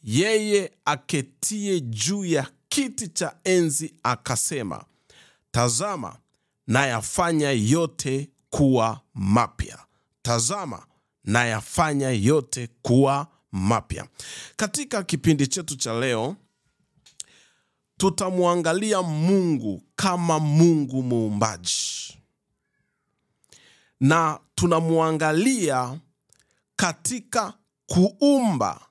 yeye aketie juu ya kiti cha enzi akasema, tazama nayafanya yote kuwa mapya. Tazama nayafanya yote kuwa mapya. Katika kipindi chetu cha leo tutamwangalia Mungu kama Mungu muumbaji. Na tunamwangalia katika kuumba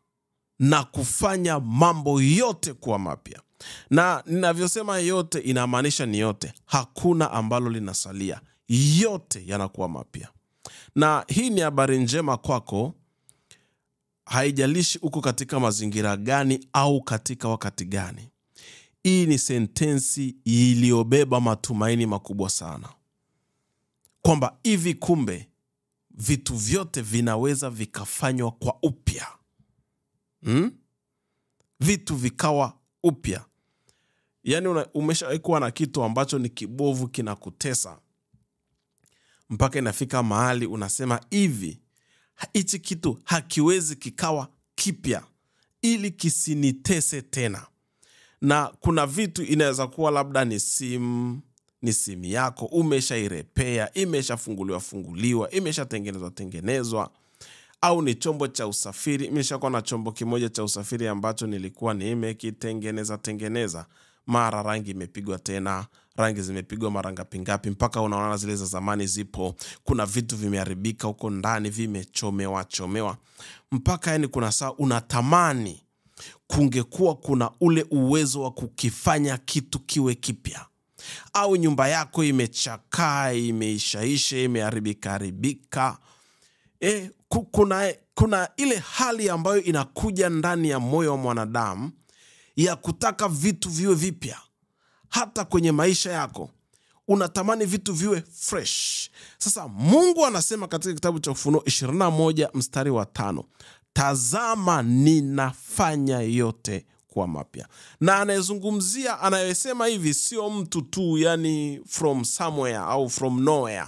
na kufanya mambo yote kuwa mapya. Na ninavyosema yote inamaanisha ni yote. Hakuna ambalo linasalia. Yote yanakuwa mapya. Na hii ni habari njema kwako. Haijalishi uko katika mazingira gani au katika wakati gani. Hii ni sentensi iliyobeba matumaini makubwa sana. Kwamba hivi kumbe vitu vyote vinaweza vikafanywa kwa upya. Vitu vikawa upya. Yaani umeshaikuwa na kitu ambacho ni kibovu kinakutesa. Mpaka inafika mahali unasema hivi, hichi kitu hakiwezi kikawa kipya ili kisinitese tena. Na kuna vitu inaweza kuwa labda ni simu yako, umeshairepea, imeshafunguliwa, imeshatengenezwa. Au ni chombo cha usafiri, imeshakuwa na chombo kimoja cha usafiri ambacho nilikuwa nimekitengeneza. Mara rangi imepigwa tena, rangi zimepigwa mara ngapi mpaka unaona zile za zamani zipo. Kuna vitu vimeharibika huko ndani, vimechomewa. Mpaka yani kuna saa unatamani kungekuwa kuna ule uwezo wa kukifanya kitu kiwe kipya. Au nyumba yako imechakaa, imeishaisha, imeharibika. Kuna ile hali ambayo inakuja ndani ya moyo wa mwanadamu ya kutaka vitu viwe vipya. Hata kwenye maisha yako unatamani vitu viwe fresh. Sasa Mungu anasema katika kitabu cha Ufunuo 21 mstari wa 5, tazama ninafanya yote kuwa mapya. Na anayesema hivi sio mtu tu, yani from somewhere au from nowhere.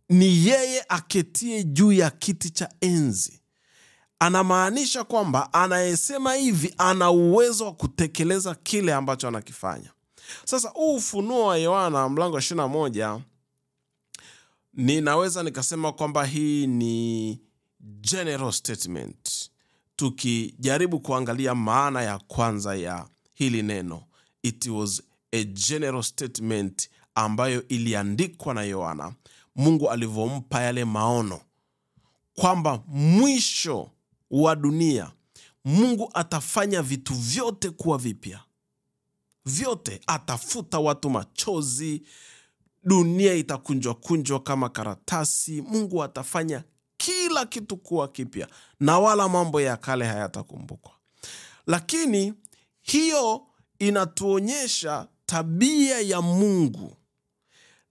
Ni yeye aketie juu ya kiti cha enzi. Anamaanisha kwamba anayesema hivi ana uwezo wa kutekeleza kile ambacho anakifanya. Sasa Ufunuo wa Yohana mlango wa 21, ninaweza nikasema kwamba hii ni general statement. Tukijaribu kuangalia maana ya kwanza ya hili neno, it was a general statement ambayo iliandikwa na Yohana. Mungu alivompa yale maono kwamba mwisho wa dunia Mungu atafanya vitu vyote kuwa vipya. Vyote, atafuta watu machozi, dunia itakunjwa kama karatasi. Mungu atafanya kila kitu kuwa kipya na wala mambo ya kale hayatakumbukwa. Lakini hiyo inatuonyesha tabia ya Mungu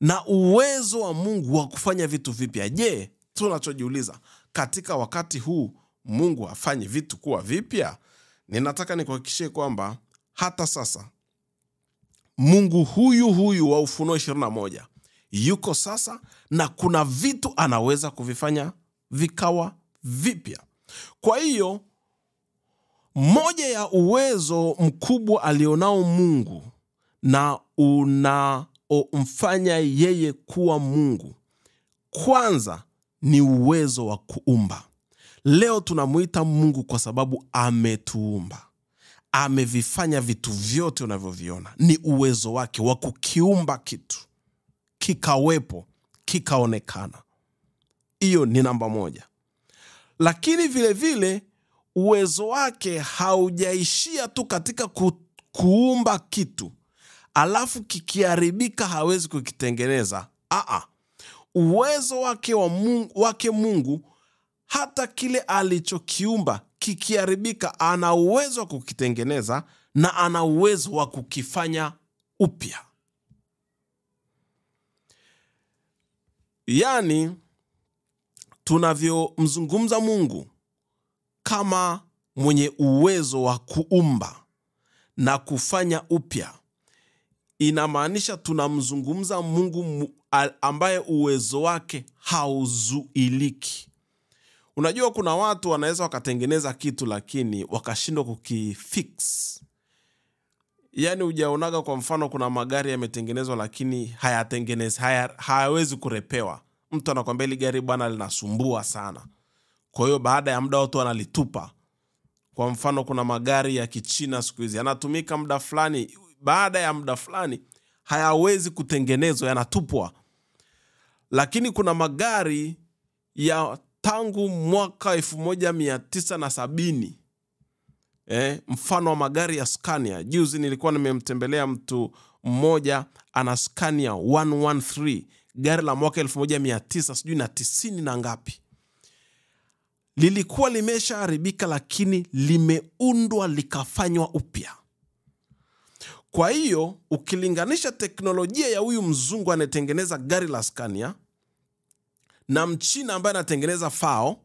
na uwezo wa Mungu wa kufanya vitu vipya. Je, tunachojiuliza, katika wakati huu Mungu afanye vitu kuwa vipya? Ninataka nikuhakikishie kwamba hata sasa Mungu huyu wa Ufunuo 21 yuko sasa, na kuna vitu anaweza kuvifanya vikawa vipya. Kwa hiyo moja ya uwezo mkubwa alionao Mungu na unaomfanya yeye kuwa Mungu, kwanza ni uwezo wa kuumba. Leo tunamuita Mungu kwa sababu ametuumba. Amevifanya vitu vyote unavyoviona. Ni uwezo wake wa kukiumba kitu, kikawepo, kikaonekana. Hiyo ni namba moja. Lakini vile vile uwezo wake haujaishia tu katika kuumba kitu alafu kikiharibika hawezi kukitengeneza. Uwezo wake Mungu, hata kile alichokiumba kikiharibika, ana uwezo wa kukitengeneza na ana uwezo wa kukifanya upya. Yani tunavyomzungumza Mungu kama mwenye uwezo wa kuumba na kufanya upya, inamaanisha tunamzungumza Mungu ambaye uwezo wake hauzuiliki. Unajua kuna watu wanaweza wakatengeneza kitu lakini wakashindwa kukifix. Yani hujaonaga kwa mfano kuna magari yametengenezwa lakini hayawezi kurepewa. Mtu anakuambia hili gari bwana linasumbua sana. Kwa hiyo baada ya muda watu wanalitupa. Kwa mfano kuna magari ya Kichina siku hizi yanatumika muda fulani, baada ya muda fulani hayawezi kutengenezwa, yanatupwa. Lakini kuna magari ya tangu mwaka 1970, mfano wa magari ya Scania. Juzi nilikuwa nimemtembelea mtu mmoja ana Scania 113, gari la mwaka 1990 na ngapi. Lilikuwa limeshaharibika lakini limeundwa likafanywa upya. Kwa hiyo ukilinganisha teknolojia ya huyu mzungu anayetengeneza gari la Scania na Mchina ambaye anatengeneza FAO,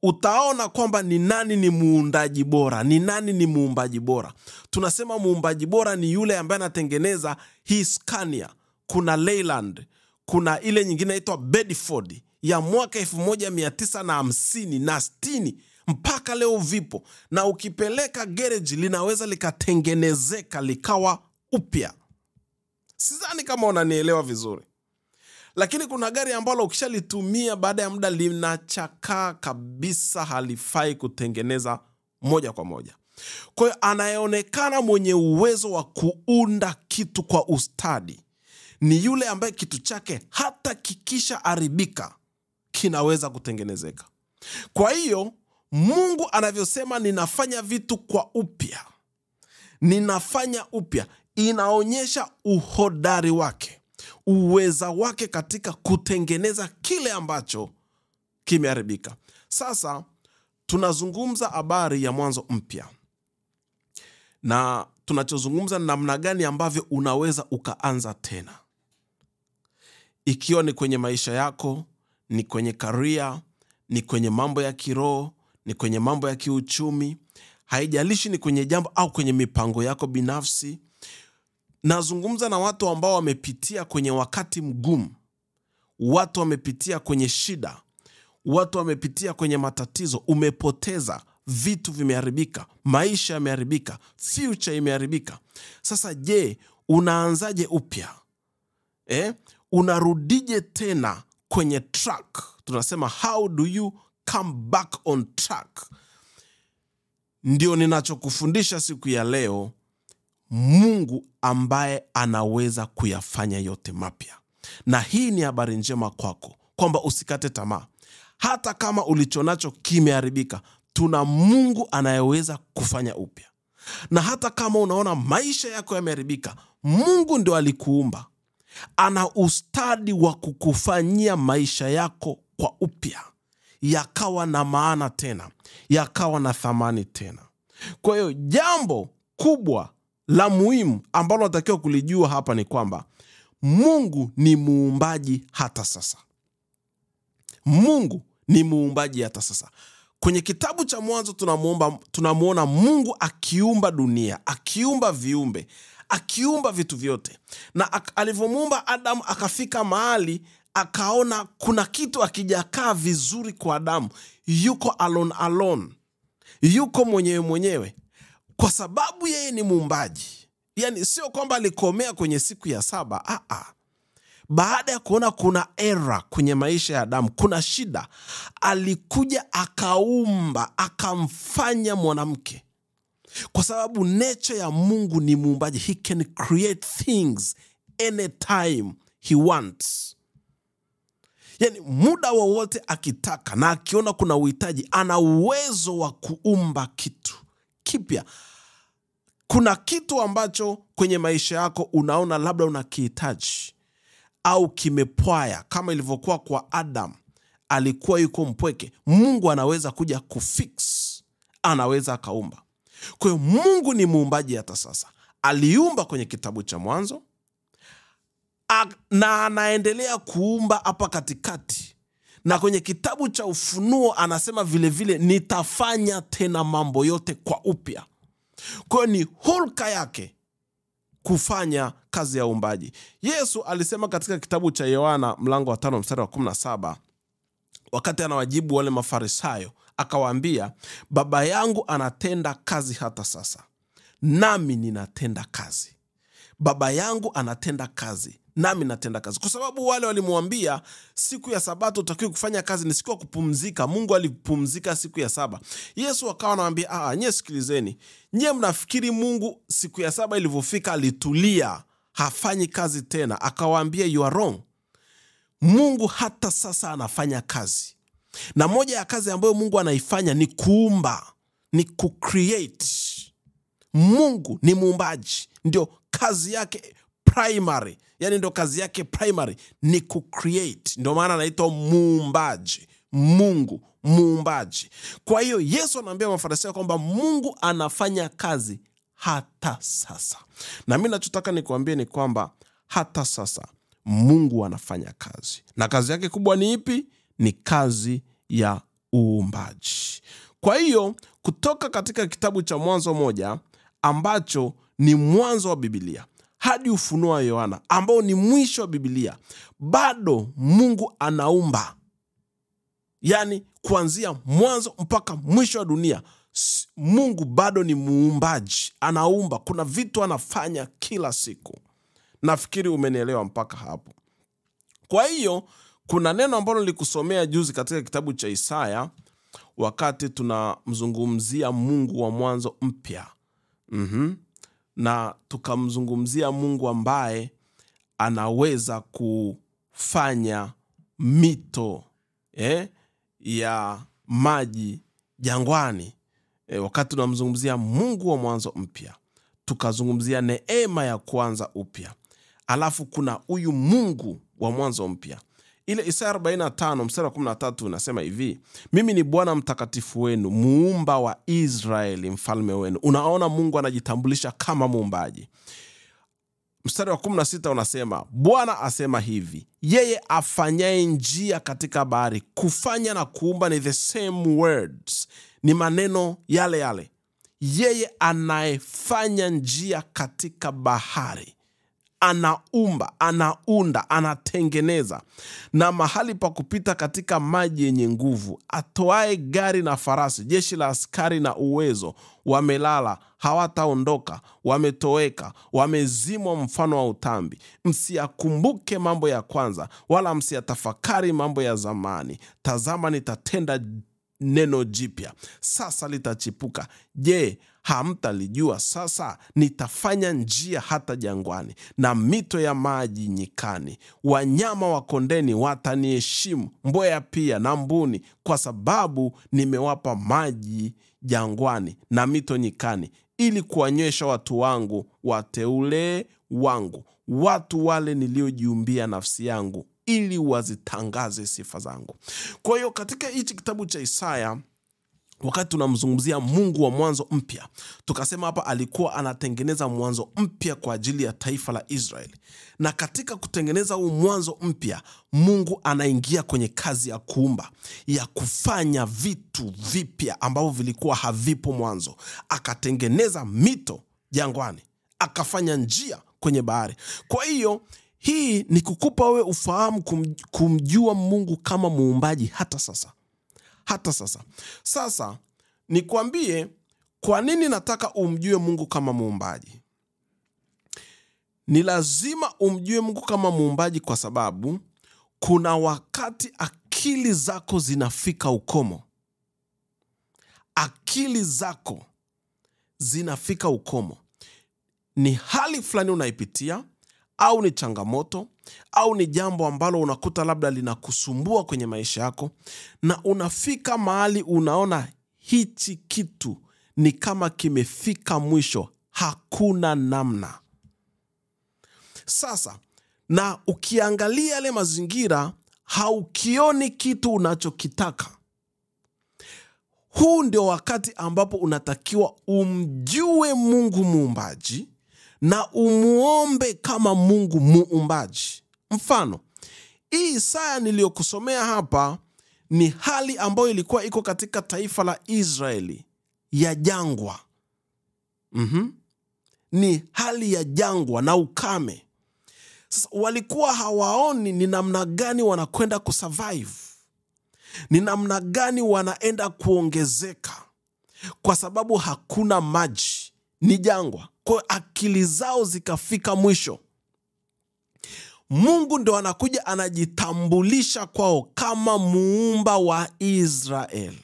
utaona kwamba ni nani ni muundaji bora, ni nani ni muumbaji bora. Tunasema muumbaji bora ni yule ambaye anatengeneza hii Scania. Kuna Leyland, kuna ile nyingine inaitwa Bedford ya mwaka 1950 na 60 mpaka leo vipo, na ukipeleka garage linaweza likatengenezeka likawa upya. Sidhani kama unanielewa vizuri. Lakini kuna gari ambalo ukishalitumia baada ya muda linachakaa kabisa, halifai kutengeneza moja kwa moja. Kwa hiyo anayeonekana mwenye uwezo wa kuunda kitu kwa ustadi ni yule ambaye kitu chake hata kikisha haribika kinaweza kutengenezeka. Kwa hiyo Mungu anavyosema ninafanya vitu kwa upya, ninafanya upya, inaonyesha uhodari wake, uweza wake katika kutengeneza kile ambacho kimeharibika. Sasa tunazungumza habari ya mwanzo mpya, na tunachozungumza namna gani ambavyo unaweza ukaanza tena. Ikiwa ni kwenye maisha yako, ni kwenye career, ni kwenye mambo ya kiroho, ni kwenye mambo ya kiuchumi, haijalishi ni kwenye jambo au kwenye mipango yako binafsi. Nazungumza na watu ambao wamepitia kwenye wakati mgumu, watu wamepitia kwenye shida, watu wamepitia kwenye matatizo, umepoteza, vitu vimeharibika, maisha yameharibika, future imeharibika. Sasa je, unaanzaje upya? Unarudije tena kwenye track? Tunasema how do you come back on track? Ndio ninachokufundisha siku ya leo. Mungu ambaye anaweza kuyafanya yote mapya. Na hii ni habari njema kwako, kwamba usikate tamaa. Hata kama ulichonacho kimeharibika, tuna Mungu anayeweza kufanya upya. Na hata kama unaona maisha yako yameharibika, Mungu ndio alikuumba. Ana ustadi wa kukufanyia maisha yako kwa upya, yakawa na maana tena, yakawa na thamani tena. Kwa hiyo jambo kubwa la muhimu ambalo natakiwa kulijua hapa ni kwamba Mungu ni muumbaji hata sasa. Mungu ni muumbaji hata sasa. Kwenye kitabu cha Mwanzo tunamuona Mungu akiumba dunia, akiumba viumbe, akiumba vitu vyote. Na alivyomuumba Adamu, akafika mahali akaona kuna kitu akijakaa vizuri kwa Adamu. Yuko alone. Yuko mwenyewe. Kwa sababu yeye ni muumbaji. Yani sio kwamba alikomea kwenye siku ya 7. Baada ya kuona kuna error kwenye maisha ya Adamu, kuna shida, alikuja akaumba, akamfanya mwanamke. Kwa sababu nature ya Mungu ni muumbaji. He can create things anytime he wants. Yani muda wowote akitaka na akiona kuna uhitaji, ana uwezo wa kuumba kitu kipya. Kuna kitu ambacho kwenye maisha yako unaona labda unakihitaji au kimepwaya, kama ilivyokuwa kwa Adam, alikuwa yuko mpweke. Mungu anaweza kuja kufix, anaweza akaumba. Kwa hiyo Mungu ni muumbaji hata sasa. Aliumba kwenye kitabu cha Mwanzo na anaendelea kuumba hapa katikati. Na kwenye kitabu cha Ufunuo anasema vile nitafanya tena mambo yote kwa upya. Kwa hiyo ni hulka yake kufanya kazi ya uumbaji. Yesu alisema katika kitabu cha Yohana mlango wa 5 mstari wa 17, wakati anawajibu wale Mafarisayo, akawaambia, Baba yangu anatenda kazi hata sasa, nami ninatenda kazi. Baba yangu anatenda kazi, nami natenda kazi. Kwa sababu wale walimwambia siku ya Sabato utakiwa kufanya kazi, ni siku ya kupumzika. Mungu alipumzika siku ya saba. Yesu akawa anawaambia, nyie sikilizeni. Nyie mnafikiri Mungu siku ya saba ilivyofika alitulia, hafanyi kazi tena? Akawaambia, you are wrong. Mungu hata sasa anafanya kazi. Na moja ya kazi ambayo Mungu anaifanya ni kuumba, ni kucreate. Mungu ni muumbaji, ndio kazi yake primary. Yani ndio kazi yake primary ni kucreate. Ndio maana anaitwa muumbaji. Mungu muumbaji. Kwa hiyo Yesu anaambia Mafarisayo kwamba Mungu anafanya kazi hata sasa. Na mimi nachotaka nikuambie ni kwamba hata sasa Mungu anafanya kazi. Na kazi yake kubwa ni ipi? Ni kazi ya uumbaji. Kwa hiyo kutoka katika kitabu cha Mwanzo 1 ambacho ni mwanzo wa Biblia hadi Ufunuo wa Yohana ambao ni mwisho wa Biblia, bado Mungu anaumba. Yani kuanzia mwanzo mpaka mwisho wa dunia, Mungu bado ni muumbaji, anaumba. Kuna vitu anafanya kila siku. Nafikiri umenielewa mpaka hapo. Kwa hiyo kuna neno ambalo nilikusomea juzi katika kitabu cha Isaya, wakati tunamzungumzia Mungu wa mwanzo mpya. Na tukamzungumzia Mungu ambaye anaweza kufanya mito ya maji jangwani. Wakati tunamzungumzia Mungu wa mwanzo mpya, tukazungumzia neema ya kwanza upya. Alafu kuna huyu Mungu wa mwanzo mpya. Ile Isaya 45 mstari wa 13 unasema hivi, mimi ni Bwana mtakatifu wenu, muumba wa Israeli, mfalme wenu. Unaona Mungu anajitambulisha kama muumbaji. Mstari wa 16 unasema, Bwana asema hivi, yeye afanyaye njia katika bahari. Kufanya na kuumba ni the same words, ni maneno yale yale. Yeye anayefanya njia katika bahari, anaumba, anaunda, anatengeneza, na mahali pa kupita katika maji yenye nguvu. Atoae gari na farasi, jeshi la askari na uwezo. Wamelala, hawataondoka, wametoweka, wamezimwa mfano wa utambi. Msiyakumbuke mambo ya kwanza, wala msiyatafakari mambo ya zamani. Tazama, nitatenda neno jipya, sasa litachipuka. Je, hamtalijua? Sasa nitafanya njia hata jangwani na mito ya maji nyikani. Wanyama wa kondeni wataniheshimu, mbweha pia na mbuni, kwa sababu nimewapa maji jangwani na mito nyikani, ili kuwanywesha watu wangu, wateule wangu, watu wale niliojiumbia nafsi yangu, ili wazitangaze sifa zangu. Kwa hiyo katika hichi kitabu cha Isaya, wakati tunamzungumzia Mungu wa mwanzo mpya, tukasema hapa alikuwa anatengeneza mwanzo mpya kwa ajili ya taifa la Israeli. Na katika kutengeneza huu mwanzo mpya, Mungu anaingia kwenye kazi ya kuumba, ya kufanya vitu vipya ambavyo vilikuwa havipo mwanzo. Akatengeneza mito jangwani, akafanya njia kwenye bahari. Kwa hiyo hii ni kukupa wewe ufahamu kumjua Mungu kama muumbaji hata sasa. Hata sasa. Sasa nikwambie kwa nini nataka umjue Mungu kama muumbaji. Ni lazima umjue Mungu kama muumbaji kwa sababu kuna wakati akili zako zinafika ukomo. Akili zako zinafika ukomo. Ni hali fulani unaipitia, au ni changamoto, au ni jambo ambalo unakuta labda linakusumbua kwenye maisha yako, na unafika mahali unaona hichi kitu ni kama kimefika mwisho, hakuna namna. Sasa, na ukiangalia yale mazingira, haukioni kitu unachokitaka. Huu ndio wakati ambapo unatakiwa umjue Mungu muumbaji na umuombe kama Mungu muumbaji. Mfano, hii Isaya niliyokusomea hapa ni hali ambayo ilikuwa iko katika taifa la Israeli ya jangwa. Ni hali ya jangwa na ukame. Sasa walikuwa hawaoni ni namna gani wanakwenda kusurvive. ni namna gani wanaenda kuongezeka, kwa sababu hakuna maji, ni jangwa. Kwa akili zao zikafika mwisho. Mungu ndo anakuja anajitambulisha kwao kama muumba wa Israeli.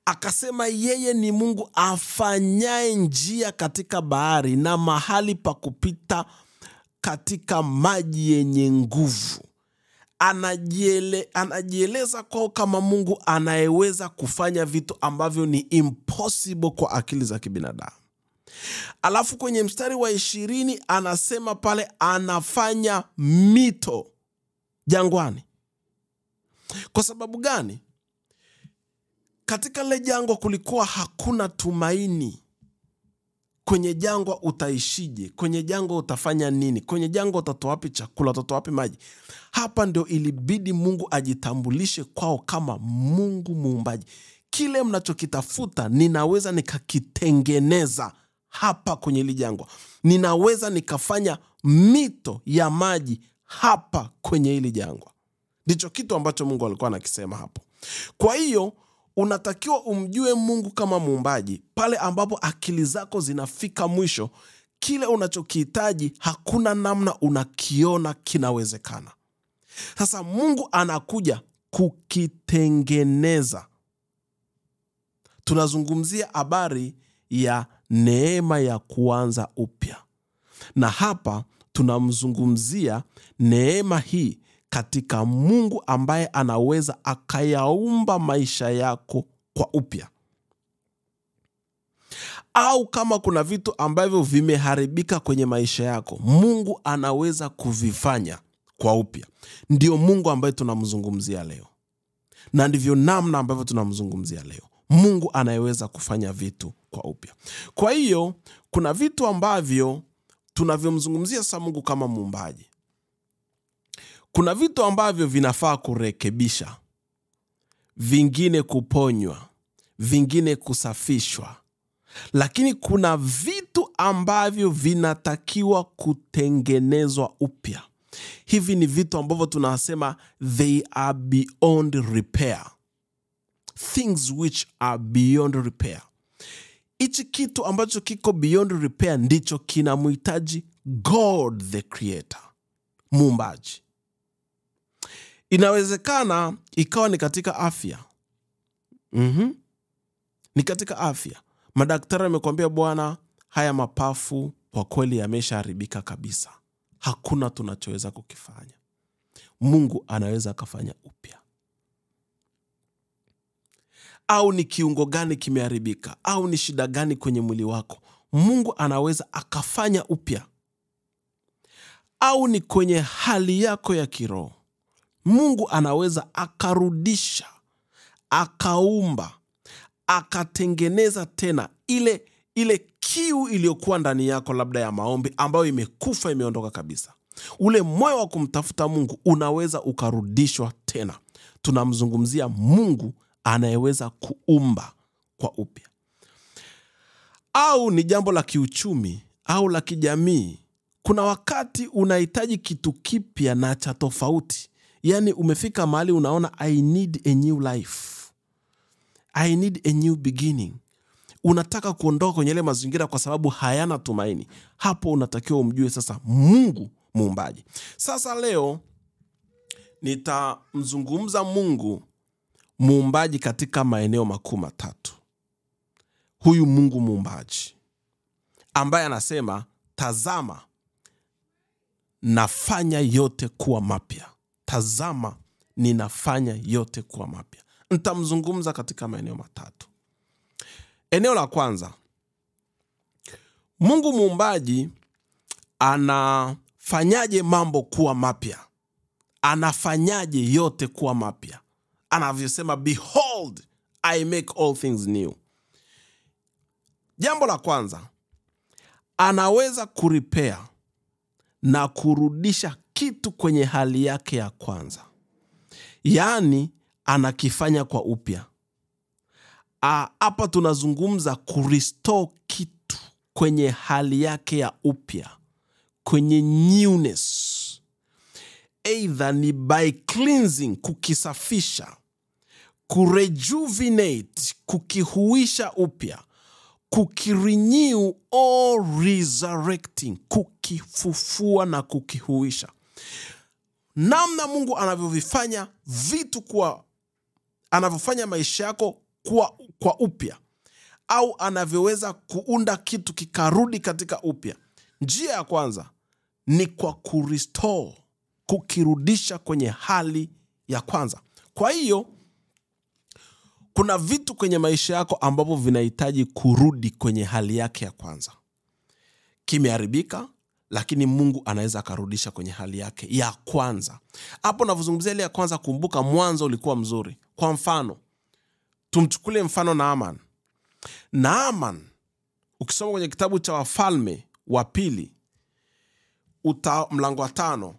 Akasema yeye ni Mungu afanyaye njia katika bahari na mahali pa kupita katika maji yenye nguvu. Anajieleza kwao kama Mungu anayeweza kufanya vitu ambavyo ni impossible kwa akili za kibinadamu. Alafu kwenye mstari wa 20 anasema pale anafanya mito jangwani. Kwa sababu gani? Katika le jangwa kulikuwa hakuna tumaini. Kwenye jangwa utaishije? Kwenye jangwa utafanya nini? Kwenye jangwa utatoa wapi chakula? Utatoa wapi maji? Hapa ndio ilibidi Mungu ajitambulishe kwao kama Mungu muumbaji. Kile mnachokitafuta ninaweza nikakitengeneza hapa kwenye hili jangwa. Ninaweza nikafanya mito ya maji hapa kwenye hili jangwa. Ndicho kitu ambacho Mungu alikuwa anakisema hapo. Kwa hiyo unatakiwa umjue Mungu kama muumbaji pale ambapo akili zako zinafika mwisho. Kile unachokihitaji hakuna namna unakiona kinawezekana. Sasa Mungu anakuja kukitengeneza. Tunazungumzia habari ya neema ya kuanza upya. Na hapa tunamzungumzia neema hii katika Mungu ambaye anaweza akayaumba maisha yako kwa upya. Au kama kuna vitu ambavyo vimeharibika kwenye maisha yako, Mungu anaweza kuvifanya kwa upya. Ndio Mungu ambaye tunamzungumzia leo. Na ndivyo namna ambavyo tunamzungumzia leo. Mungu anayeweza kufanya vitu kwa upya. Kwa hiyo kuna vitu ambavyo tunavyomzungumzia sasa Mungu kama muumbaji. Kuna vitu ambavyo vinafaa kurekebisha, vingine kuponywa, vingine kusafishwa. Lakini kuna vitu ambavyo vinatakiwa kutengenezwa upya. Hivi ni vitu ambavyo tunasema they are beyond repair. Things which are beyond repair. Hichi kitu ambacho kiko beyond repair ndicho kinamhitaji God the Creator, muumbaji. Inawezekana ikawa ni katika afya. Ni katika afya. Madaktari wamekwambia bwana, haya mapafu kwa kweli yameshaharibika kabisa. Hakuna tunachoweza kukifanya. Mungu anaweza akafanya upya. Au ni kiungo gani kimeharibika? Au ni shida gani kwenye mwili wako? Mungu anaweza akafanya upya. Au ni kwenye hali yako ya kiroho? Mungu anaweza akarudisha, akaumba, akatengeneza tena ile kiu iliyokuwa ndani yako, labda ya maombi ambayo imekufa, imeondoka kabisa. Ule moyo wa kumtafuta Mungu unaweza ukarudishwa tena. Tunamzungumzia Mungu anayeweza kuumba kwa upya. Au ni jambo la kiuchumi au la kijamii. Kuna wakati unahitaji kitu kipya na cha tofauti. Yani umefika mahali unaona I need a new life. I need a new beginning. Unataka kuondoka kwenye ile mazingira kwa sababu hayana tumaini. Hapo unatakiwa umjue sasa Mungu muumbaji. Sasa leo nitamzungumza Mungu muumbaji katika maeneo makuu matatu. Huyu Mungu muumbaji ambaye anasema, tazama nafanya yote kuwa mapya. Tazama ninafanya yote kuwa mapya. Nitamzungumza katika maeneo matatu. Eneo la kwanza, Mungu muumbaji anafanyaje mambo kuwa mapya? Anafanyaje yote kuwa mapya? Anavyosema, behold, I make all things new. Jambo la kwanza, anaweza kurepair na kurudisha kitu kwenye hali yake ya kwanza. Yaani anakifanya kwa upya. Hapa tunazungumza kurestore kitu kwenye hali yake ya upya, kwenye newness. either ni by cleansing, kukisafisha, kurejuvenate, kukihuisha upya, kukirenew or resurrecting, kukifufua na kukihuisha. Namna Mungu anavyovifanya vitu anavyofanya maisha yako kwa upya, au anavyoweza kuunda kitu kikarudi katika upya. Njia ya kwanza ni kwa kurestore, kukirudisha kwenye hali ya kwanza. Kwa hiyo kuna vitu kwenye maisha yako ambapo vinahitaji kurudi kwenye hali yake ya kwanza. Kimeharibika, lakini Mungu anaweza akarudisha kwenye hali yake ya kwanza. Hapo navozungumzia ile ya kwanza, kumbuka mwanzo ulikuwa mzuri. Kwa mfano, tumchukule mfano Naaman. Naaman, ukisoma kwenye kitabu cha Wafalme wa Pili, mlango wa 5,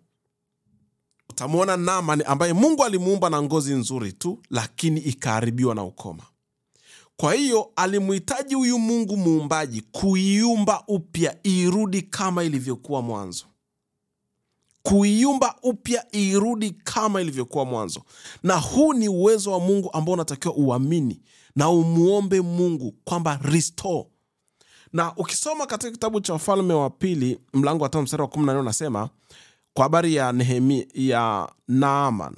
utamuona Naaman ambaye Mungu alimuumba na ngozi nzuri tu, lakini ikaharibiwa na ukoma. Kwa hiyo alimuhitaji huyu Mungu muumbaji kuiumba upya, irudi kama ilivyokuwa mwanzo. Kuiumba upya, irudi kama ilivyokuwa mwanzo. Na huu ni uwezo wa Mungu ambao unatakiwa uamini na umuombe Mungu kwamba restore. Na ukisoma katika kitabu cha Wafalme wa Pili mlango wa 5 mstari wa 14 unasema kwa habari ya ya Naaman,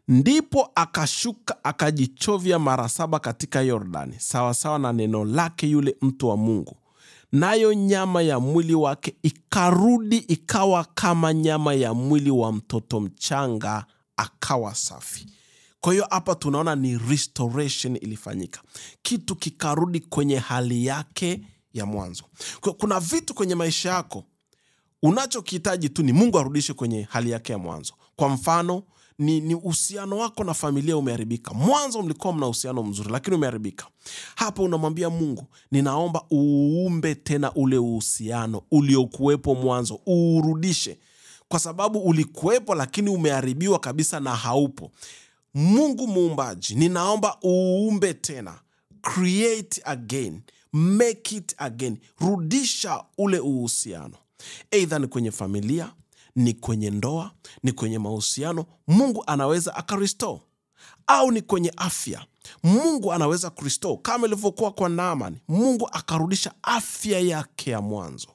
ndipo akashuka akajichovya mara 7 katika Yordani, sawa sawa na neno lake yule mtu wa Mungu, nayo nyama ya mwili wake ikarudi ikawa kama nyama ya mwili wa mtoto mchanga, akawa safi. Kwa hiyo hapa tunaona ni restoration ilifanyika. Kitu kikarudi kwenye hali yake ya mwanzo. Kuna vitu kwenye maisha yako unachokihitaji tu ni Mungu arudishe kwenye hali yake ya mwanzo. Kwa mfano, ni uhusiano wako na familia umeharibika. Mwanzo mlikuwa mna uhusiano mzuri, lakini umeharibika. Hapo unamwambia Mungu, ninaomba uumbe tena ule uhusiano uliokuwepo mwanzo, urudishe. Kwa sababu ulikuwepo lakini umeharibiwa kabisa na haupo. Mungu muumbaji, ninaomba uumbe tena. Create again. Make it again. Rudisha ule uhusiano. Either ni kwenye familia, ni kwenye ndoa, ni kwenye mahusiano, Mungu anaweza akarestore. Au ni kwenye afya, Mungu anaweza kurestore. Kama ilivyokuwa kwa Naaman, Mungu akarudisha afya yake ya mwanzo.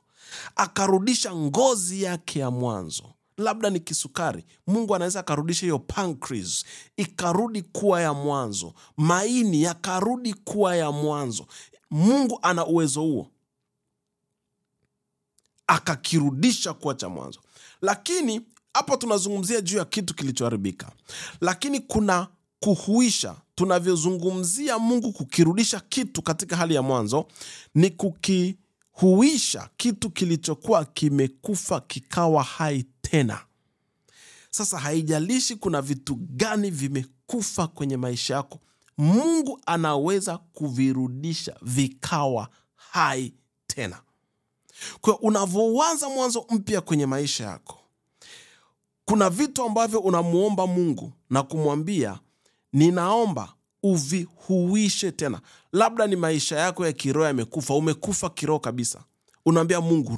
Akarudisha ngozi yake ya mwanzo. Labda ni kisukari, Mungu anaweza akarudisha hiyo pancreas ikarudi kuwa ya mwanzo. Maini yakarudi kuwa ya mwanzo. Mungu ana uwezo huo, akakirudisha kuwa cha mwanzo. Lakini hapa tunazungumzia juu ya kitu kilichoharibika. Lakini kuna kuhuisha. Tunavyozungumzia Mungu kukirudisha kitu katika hali ya mwanzo, ni kukihuisha kitu kilichokuwa kimekufa kikawa hai tena. Sasa haijalishi kuna vitu gani vimekufa kwenye maisha yako, Mungu anaweza kuvirudisha vikawa hai tena. Kwa unavyoanza mwanzo mpya kwenye maisha yako, kuna vitu ambavyo unamuomba Mungu na kumwambia, ninaomba uvihuishe tena. Labda ni maisha yako ya kiroho yamekufa, umekufa kiroho kabisa. Unaambia Mungu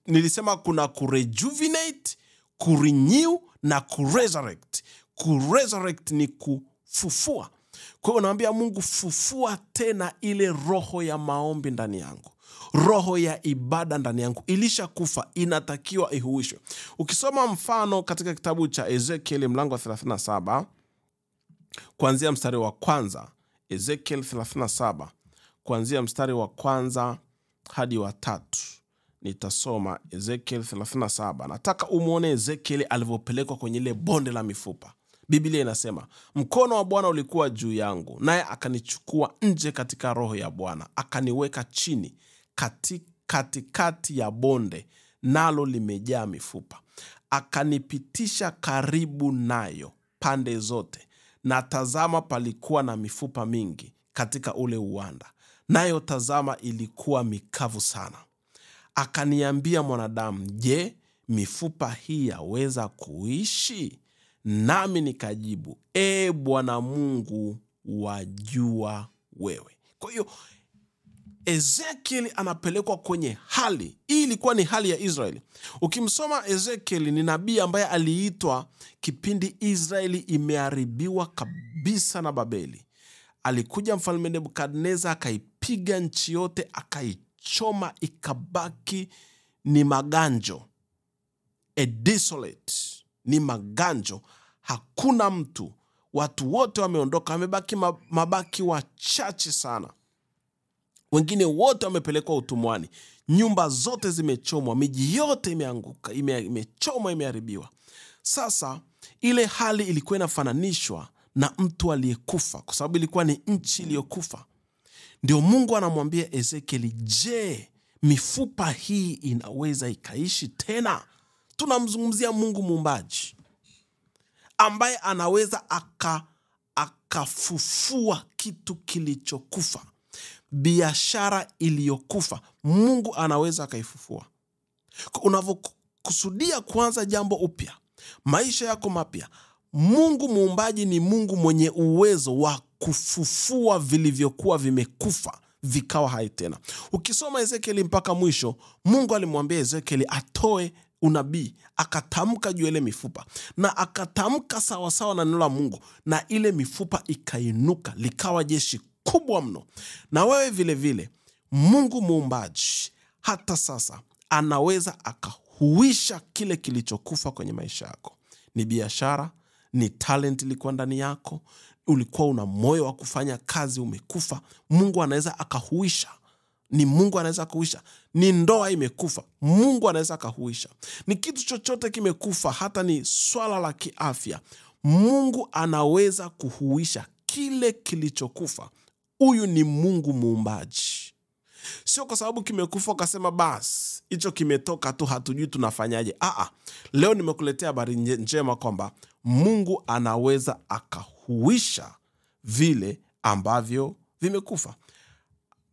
nilisema kuna kurejuvenate, kurenew na kuresurrect. Kuresurrect ni kufufua. Kwa hiyo unaambia Mungu, fufua tena ile roho ya maombi ndani yangu. Roho ya ibada ndani yangu ilishakufa, inatakiwa ihuishwe. Ukisoma mfano katika kitabu cha Ezekiel mlango wa 37 kuanzia mstari wa 1, Ezekiel 37 kuanzia mstari wa 1 hadi wa 3. Nitasoma Ezekiel 37. Nataka umuone Ezekiel alivyopelekwa kwenye ile bonde la mifupa. Biblia inasema, mkono wa Bwana ulikuwa juu yangu, naye akanichukua nje katika roho ya Bwana, akaniweka chini katikati ya bonde, nalo limejaa mifupa. Akanipitisha karibu nayo pande zote, na tazama palikuwa na mifupa mingi katika ule uwanda, nayo tazama ilikuwa mikavu sana. Akaniambia, mwanadamu, je, mifupa hii yaweza kuishi? Nami nikajibu, Bwana Mungu, wajua wewe. Kwa hiyo Ezekiel anapelekwa kwenye hali. Hii ilikuwa ni hali ya Israeli. Ukimsoma Ezekiel ni nabii ambaye aliitwa kipindi Israeli imeharibiwa kabisa na Babeli. Alikuja mfalme Nebukadneza akaipiga nchi yote, akaichoma, ikabaki ni maganjo. A desolate, ni maganjo. Hakuna mtu, watu wote wameondoka, wamebaki mabaki wachache sana. Wengine wote wamepelekwa utumwani. Nyumba zote zimechomwa, miji yote imeanguka, imechomwa, imeharibiwa. Sasa ile hali ilikuwa inafananishwa na mtu aliyekufa, kwa sababu ilikuwa ni nchi iliyokufa. Ndio Mungu anamwambia Ezekiel, je, mifupa hii inaweza ikaishi tena? Tunamzungumzia Mungu muumbaji ambaye anaweza akafufua kitu kilichokufa. Biashara iliyokufa, Mungu anaweza akaifufua. Unavyokusudia kuanza jambo upya, maisha yako mapya, Mungu muumbaji ni Mungu mwenye uwezo wa kufufua vilivyokuwa vimekufa vikawa hai tena. Ukisoma Ezekiel mpaka mwisho, Mungu alimwambia Ezekiel atoe unabii, akatamka juu ile mifupa, na akatamka sawasawa na neno la Mungu, na ile mifupa ikainuka, likawa jeshi kubwa mno. Na wewe vile vile, Mungu muumbaji hata sasa anaweza akahuisha kile kilichokufa kwenye maisha yako. Ni biashara, ni talent ilikuwa ndani yako, ulikuwa una moyo wa kufanya kazi, umekufa, Mungu anaweza akahuisha. Ni Mungu anaweza kuhuisha. Ni ndoa imekufa, Mungu anaweza kuhuisha. Ni kitu chochote kimekufa, hata ni swala la kiafya, Mungu anaweza kuhuisha kile kilichokufa. Huyu ni Mungu muumbaji. Sio kwa sababu kimekufa ukasema basi hicho kimetoka tu, hatujui tunafanyaje. Leo nimekuletea habari njema kwamba Mungu anaweza akahuisha vile ambavyo vimekufa.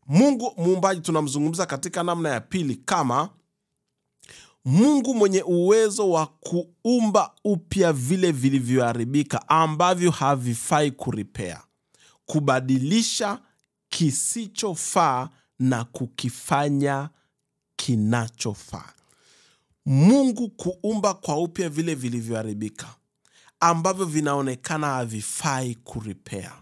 Mungu muumbaji tunamzungumza katika namna ya pili kama Mungu mwenye uwezo wa kuumba upya vile vilivyoharibika ambavyo havifai kuripea, kubadilisha kisichofaa na kukifanya kinachofaa. Mungu kuumba kwa upya vile vilivyoharibika ambavyo vinaonekana havifai kuripea.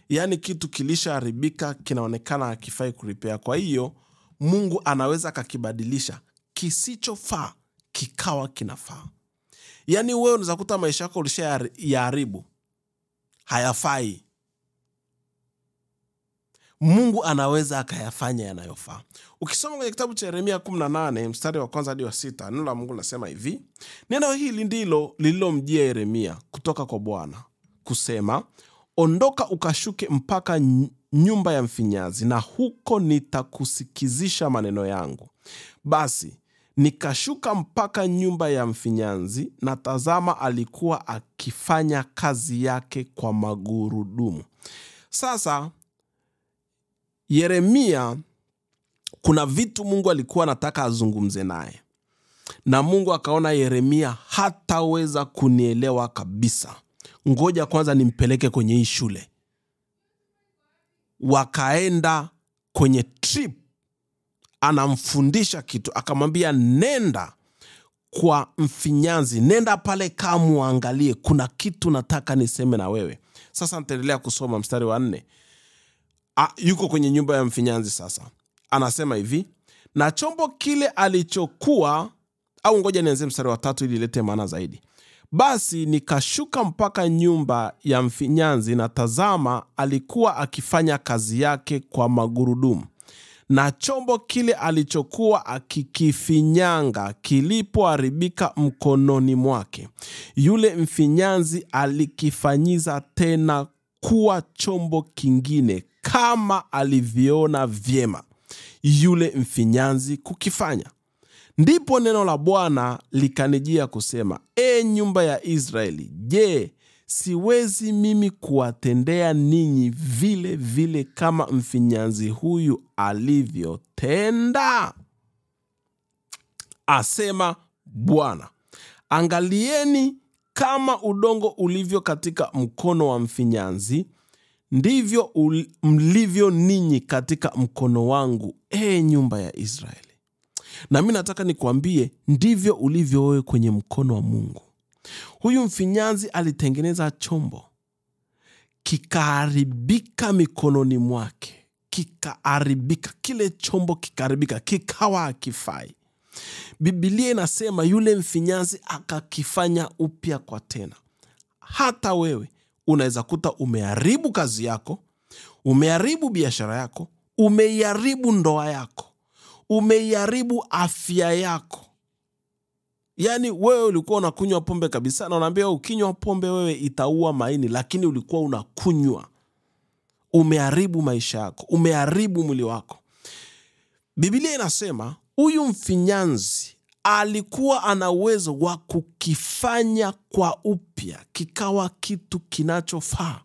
Yaani kitu kilishaharibika kinaonekana hakifai kuripea. Kwa hiyo Mungu anaweza kakibadilisha kisichofaa kikawa kinafaa. Yaani wewe unaweza kuta maisha yako ulishayaharibu, hayafai. Mungu anaweza akayafanya yanayofaa. Ukisoma kwenye kitabu cha Yeremia 18 mstari wa 1 hadi wa 6, neno la Mungu linasema hivi: neno hili ndilo lililomjia Yeremia kutoka kwa Bwana kusema, ondoka ukashuke mpaka nyumba ya mfinyanzi, na huko nitakusikizisha maneno yangu. Basi nikashuka mpaka nyumba ya mfinyanzi, na tazama alikuwa akifanya kazi yake kwa magurudumu. Sasa Yeremia, kuna vitu Mungu alikuwa anataka azungumze naye, na Mungu akaona Yeremia hataweza kunielewa kabisa. Ngoja kwanza nimpeleke kwenye hii shule. Wakaenda kwenye trip, anamfundisha kitu, akamwambia nenda kwa mfinyanzi, nenda pale kama angalie, kuna kitu nataka niseme na wewe. Sasa nitaendelea kusoma mstari wa 4. Yuko kwenye nyumba ya mfinyanzi sasa. Anasema hivi, na chombo kile alichokuwa, au ngoja nianze mstari wa 3 ili ilete maana zaidi. Basi nikashuka mpaka nyumba ya mfinyanzi, na tazama alikuwa akifanya kazi yake kwa magurudumu. Na chombo kile alichokuwa akikifinyanga kilipoharibika mkononi mwake, yule mfinyanzi alikifanyiza tena kuwa chombo kingine kama alivyoona vyema yule mfinyanzi kukifanya. Ndipo neno la Bwana likanijia kusema, nyumba ya Israeli, je, siwezi mimi kuwatendea ninyi vile vile kama mfinyanzi huyu alivyotenda? Asema Bwana, angalieni kama udongo ulivyo katika mkono wa mfinyanzi, ndivyo mlivyo ninyi katika mkono wangu, nyumba ya Israeli. Na mimi nataka nikuambie, ndivyo ulivyo wewe kwenye mkono wa Mungu. Huyu mfinyanzi alitengeneza chombo, kikaharibika mikononi mwake, kikaharibika, kile chombo kikaharibika, kikawa hakifai. Biblia inasema yule mfinyanzi akakifanya upya kwa tena. Hata wewe unaweza kuta umeharibu kazi yako, umeharibu biashara yako, umeharibu ndoa yako, umeharibu afya yako. Yaani wewe ulikuwa unakunywa pombe kabisa, na unaambia ukinywa pombe wewe itaua maini, lakini ulikuwa unakunywa. Umeharibu maisha yako, umeharibu mwili wako. Biblia inasema huyu mfinyanzi alikuwa ana uwezo wa kukifanya kwa upya kikawa kitu kinachofaa.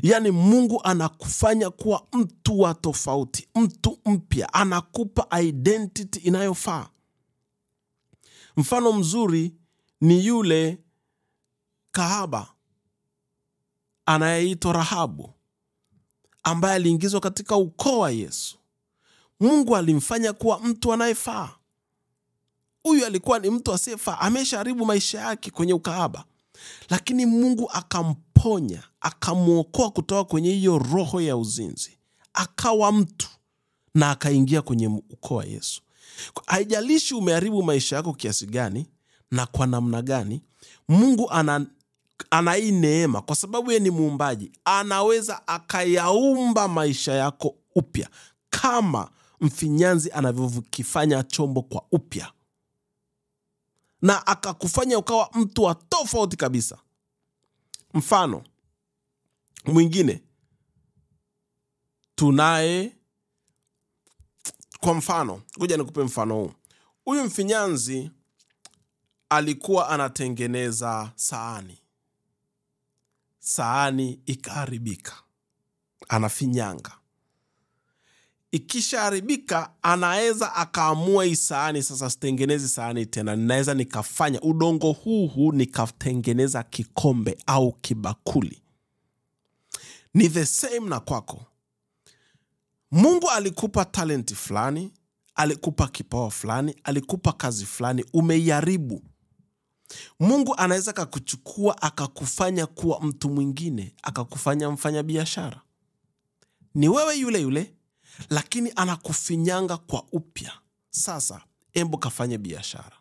Yaani Mungu anakufanya kuwa mtu wa tofauti, mtu mpya, anakupa identity inayofaa. Mfano mzuri ni yule kahaba anayeitwa Rahabu, ambaye aliingizwa katika ukoo wa Yesu. Mungu alimfanya kuwa mtu anayefaa. Huyu alikuwa ni mtu asiyefaa, ameshaharibu maisha yake kwenye ukahaba, lakini Mungu akamponya, akamuokoa kutoka kwenye hiyo roho ya uzinzi, akawa mtu na akaingia kwenye ukoo wa Yesu. Haijalishi umeharibu maisha yako kiasi gani na kwa namna gani, Mungu ana hii neema, kwa sababu yeye ni muumbaji, anaweza akayaumba maisha yako upya kama mfinyanzi anavyokifanya chombo kwa upya, na akakufanya ukawa mtu wa tofauti kabisa. Mfano mwingine tunaye, kwa mfano, ngoja nikupe mfano huu. Huyu mfinyanzi alikuwa anatengeneza sahani ikaharibika, anafinyanga. Ikishaharibika, anaweza akaamua hii sahani sasa sitengenezi sahani tena, ninaweza nikafanya udongo huu nikatengeneza kikombe au kibakuli. Ni the same na kwako. Mungu alikupa talenti fulani, alikupa kipawa fulani, alikupa kazi fulani, umeiharibu. Mungu anaweza kukuchukua akakufanya kuwa mtu mwingine, akakufanya mfanya biashara. Ni wewe yule yule, lakini anakufinyanga kwa upya. Sasa embo kafanye biashara.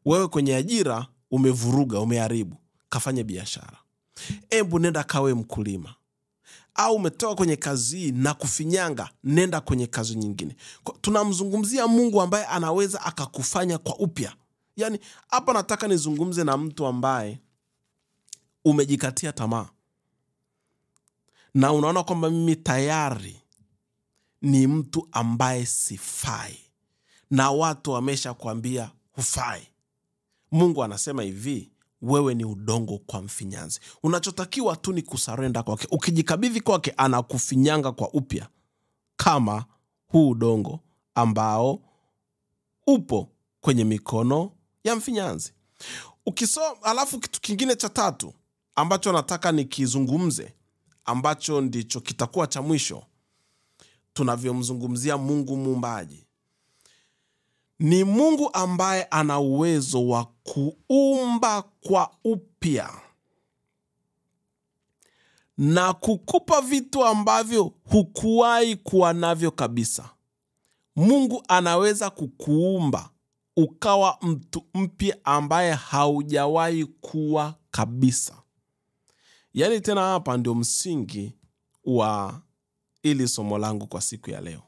Wewe kwenye ajira umevuruga, umeharibu, kafanye biashara. Embo nenda kawe mkulima. Au umetoka kwenye kazi na kufinyanga, nenda kwenye kazi nyingine. Tunamzungumzia Mungu ambaye anaweza akakufanya kwa upya. Yaani hapa nataka nizungumze na mtu ambaye umejikatia tamaa, na unaona kwamba mimi tayari ni mtu ambaye sifai, na watu wamesha kuambia hufai. Mungu anasema hivi, wewe ni udongo kwa mfinyanzi. Unachotakiwa tu ni kusarenda kwake. Ukijikabidhi kwake, anakufinyanga kwa upya kama huu udongo ambao upo kwenye mikono ya mfinyanzi. Alafu kitu kingine cha tatu ambacho nataka nikizungumze, ambacho ndicho kitakuwa cha mwisho tunavyomzungumzia Mungu muumbaji, ni Mungu ambaye ana uwezo wa kuumba kwa upya na kukupa vitu ambavyo hukuwahi kuwa navyo kabisa. Mungu anaweza kukuumba ukawa mtu mpya ambaye haujawahi kuwa kabisa. Yaani tena hapa ndio msingi wa ili somo langu kwa siku ya leo.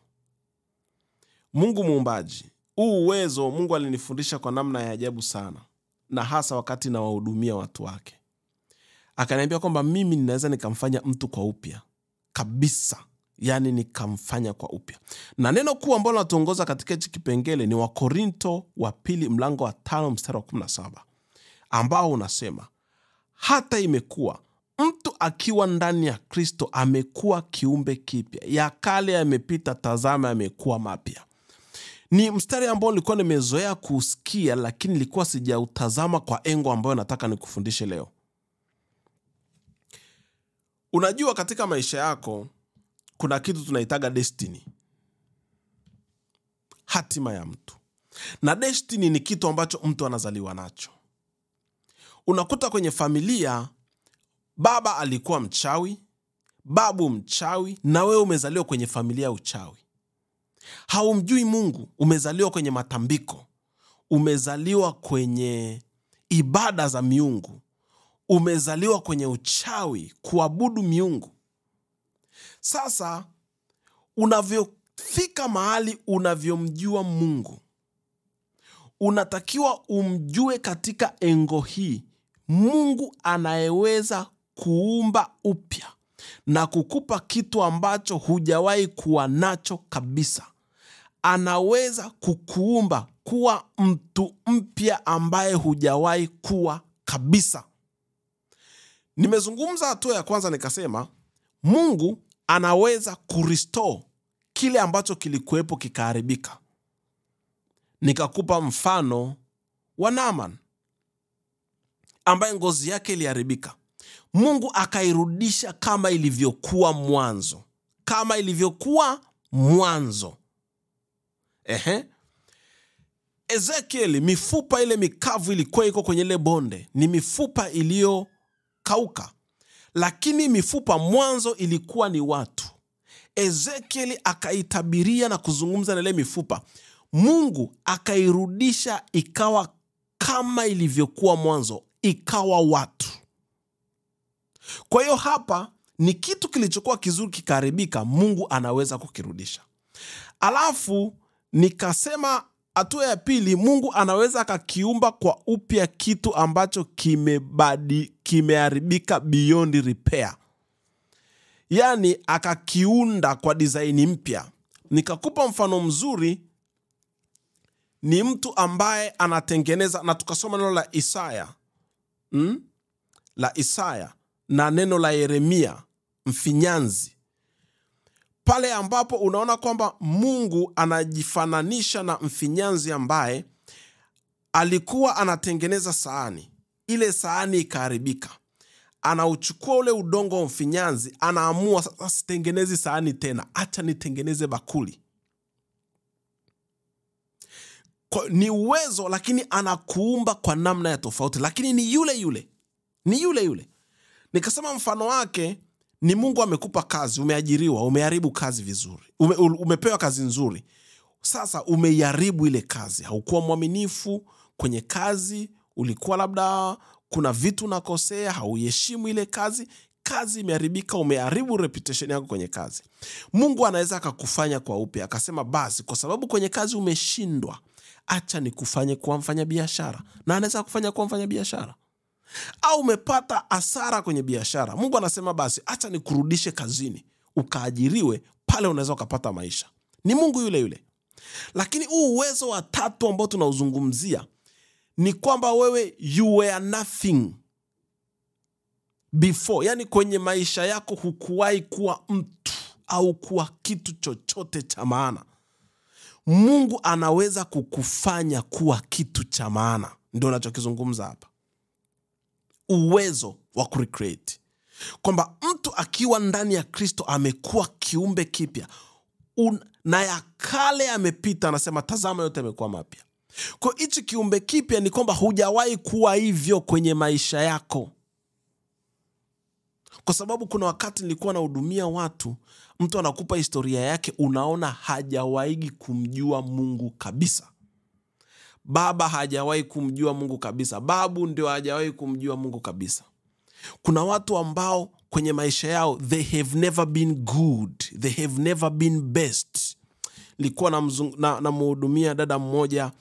Mungu muumbaji, huu uwezo Mungu alinifundisha kwa namna ya ajabu sana, na hasa wakati na wahudumia watu wake. Akaniambia kwamba mimi ninaweza nikamfanya mtu kwa upya kabisa, yani nikamfanya kwa upya. Na neno kuu ambalo natuongoza katika hiki kipengele ni Wakorinto wa pili mlango wa 5 mstari wa 17, ambao unasema, hata imekuwa mtu akiwa ndani ya Kristo amekuwa kiumbe kipya, ya kale yamepita, tazama yamekuwa mapya. Ni mstari ambao nilikuwa nimezoea kusikia, lakini nilikuwa sijautazama kwa engo ambayo nataka nikufundishe leo. Unajua katika maisha yako kuna kitu tunaitaga destiny. Hatima ya mtu. Na destiny ni kitu ambacho mtu anazaliwa nacho. Unakuta kwenye familia, baba alikuwa mchawi, babu mchawi, na wewe umezaliwa kwenye familia ya uchawi. Haumjui Mungu, umezaliwa kwenye matambiko, umezaliwa kwenye ibada za miungu, umezaliwa kwenye uchawi, kuabudu miungu. Sasa unavyofika mahali unavyomjua Mungu, unatakiwa umjue katika engo hii Mungu anayeweza kuumba upya na kukupa kitu ambacho hujawahi kuwa nacho kabisa. Anaweza kukuumba kuwa mtu mpya ambaye hujawahi kuwa kabisa. Nimezungumza hatua ya kwanza nikasema Mungu anaweza kurestore kile ambacho kilikuwepo kikaharibika. Nikakupa mfano wa Naaman ambaye ngozi yake iliharibika. Mungu akairudisha kama ilivyokuwa mwanzo. Kama ilivyokuwa mwanzo. Ezekiel, mifupa ile mikavu ilikuwa iko kwenye ile bonde, ni mifupa iliyokauka. Lakini mifupa mwanzo ilikuwa ni watu. Ezekiel akaitabiria na kuzungumza na ile mifupa. Mungu akairudisha ikawa kama ilivyokuwa mwanzo, ikawa watu. Kwa hiyo hapa ni kitu kilichokuwa kizuri kikaharibika, Mungu anaweza kukirudisha. Alafu nikasema hatua ya pili, Mungu anaweza akakiumba kwa upya kitu ambacho kimeharibika beyond repair. Yaani akakiunda kwa design mpya. Nikakupa mfano mzuri, ni mtu ambaye anatengeneza, na tukasoma neno la Isaya. La Isaya na neno la Yeremia, mfinyanzi. Pale ambapo unaona kwamba Mungu anajifananisha na mfinyanzi ambaye alikuwa anatengeneza sahani. Ile sahani ikaharibika. Anauchukua ule udongo wa mfinyanzi, anaamua sasa sitengenezi sahani tena, acha nitengeneze bakuli. Ni uwezo, lakini anakuumba kwa namna ya tofauti, lakini ni yule yule. Ni yule yule. Nikasema mfano wake ni Mungu amekupa kazi, umeajiriwa, umeharibu kazi vizuri. Umepewa kazi nzuri. Sasa umeiharibu ile kazi. Haukuwa mwaminifu kwenye kazi, ulikuwa labda kuna vitu unakosea, hauheshimu ile kazi. Kazi imeharibika, umeharibu reputation yako kwenye kazi. Mungu anaweza akakufanya kwa upya, akasema basi kwa sababu kwenye kazi umeshindwa, acha nikufanye kuwa mfanyabiashara. Na anaweza kufanya kuwa mfanyabiashara. Au umepata hasara kwenye biashara, Mungu anasema basi acha nikurudishe kazini, ukaajiriwe, pale unaweza ukapata maisha. Ni Mungu yule yule. Lakini uwezo wa tatu ambao tunauzungumzia ni kwamba wewe you were nothing before. Yani kwenye maisha yako hukuwahi kuwa mtu au kuwa kitu chochote cha maana. Mungu anaweza kukufanya kuwa kitu cha maana. Ndio ninachokizungumza hapa. Uwezo wa kurecreate. Kwamba mtu akiwa ndani ya Kristo amekuwa kiumbe kipya. Na ya kale yamepita, anasema tazama yote yamekuwa mapya. Kwa hichi kiumbe kipya ni kwamba hujawahi kuwa hivyo kwenye maisha yako. Kwa sababu kuna wakati nilikuwa nahudumia watu, mtu anakupa historia yake, unaona hajawahi kumjua Mungu kabisa. Baba hajawahi kumjua Mungu kabisa. Babu ndio hajawahi kumjua Mungu kabisa. Kuna watu ambao kwenye maisha yao they have never been good, they have never been best. Nilikuwa na mhudumia dada mmoja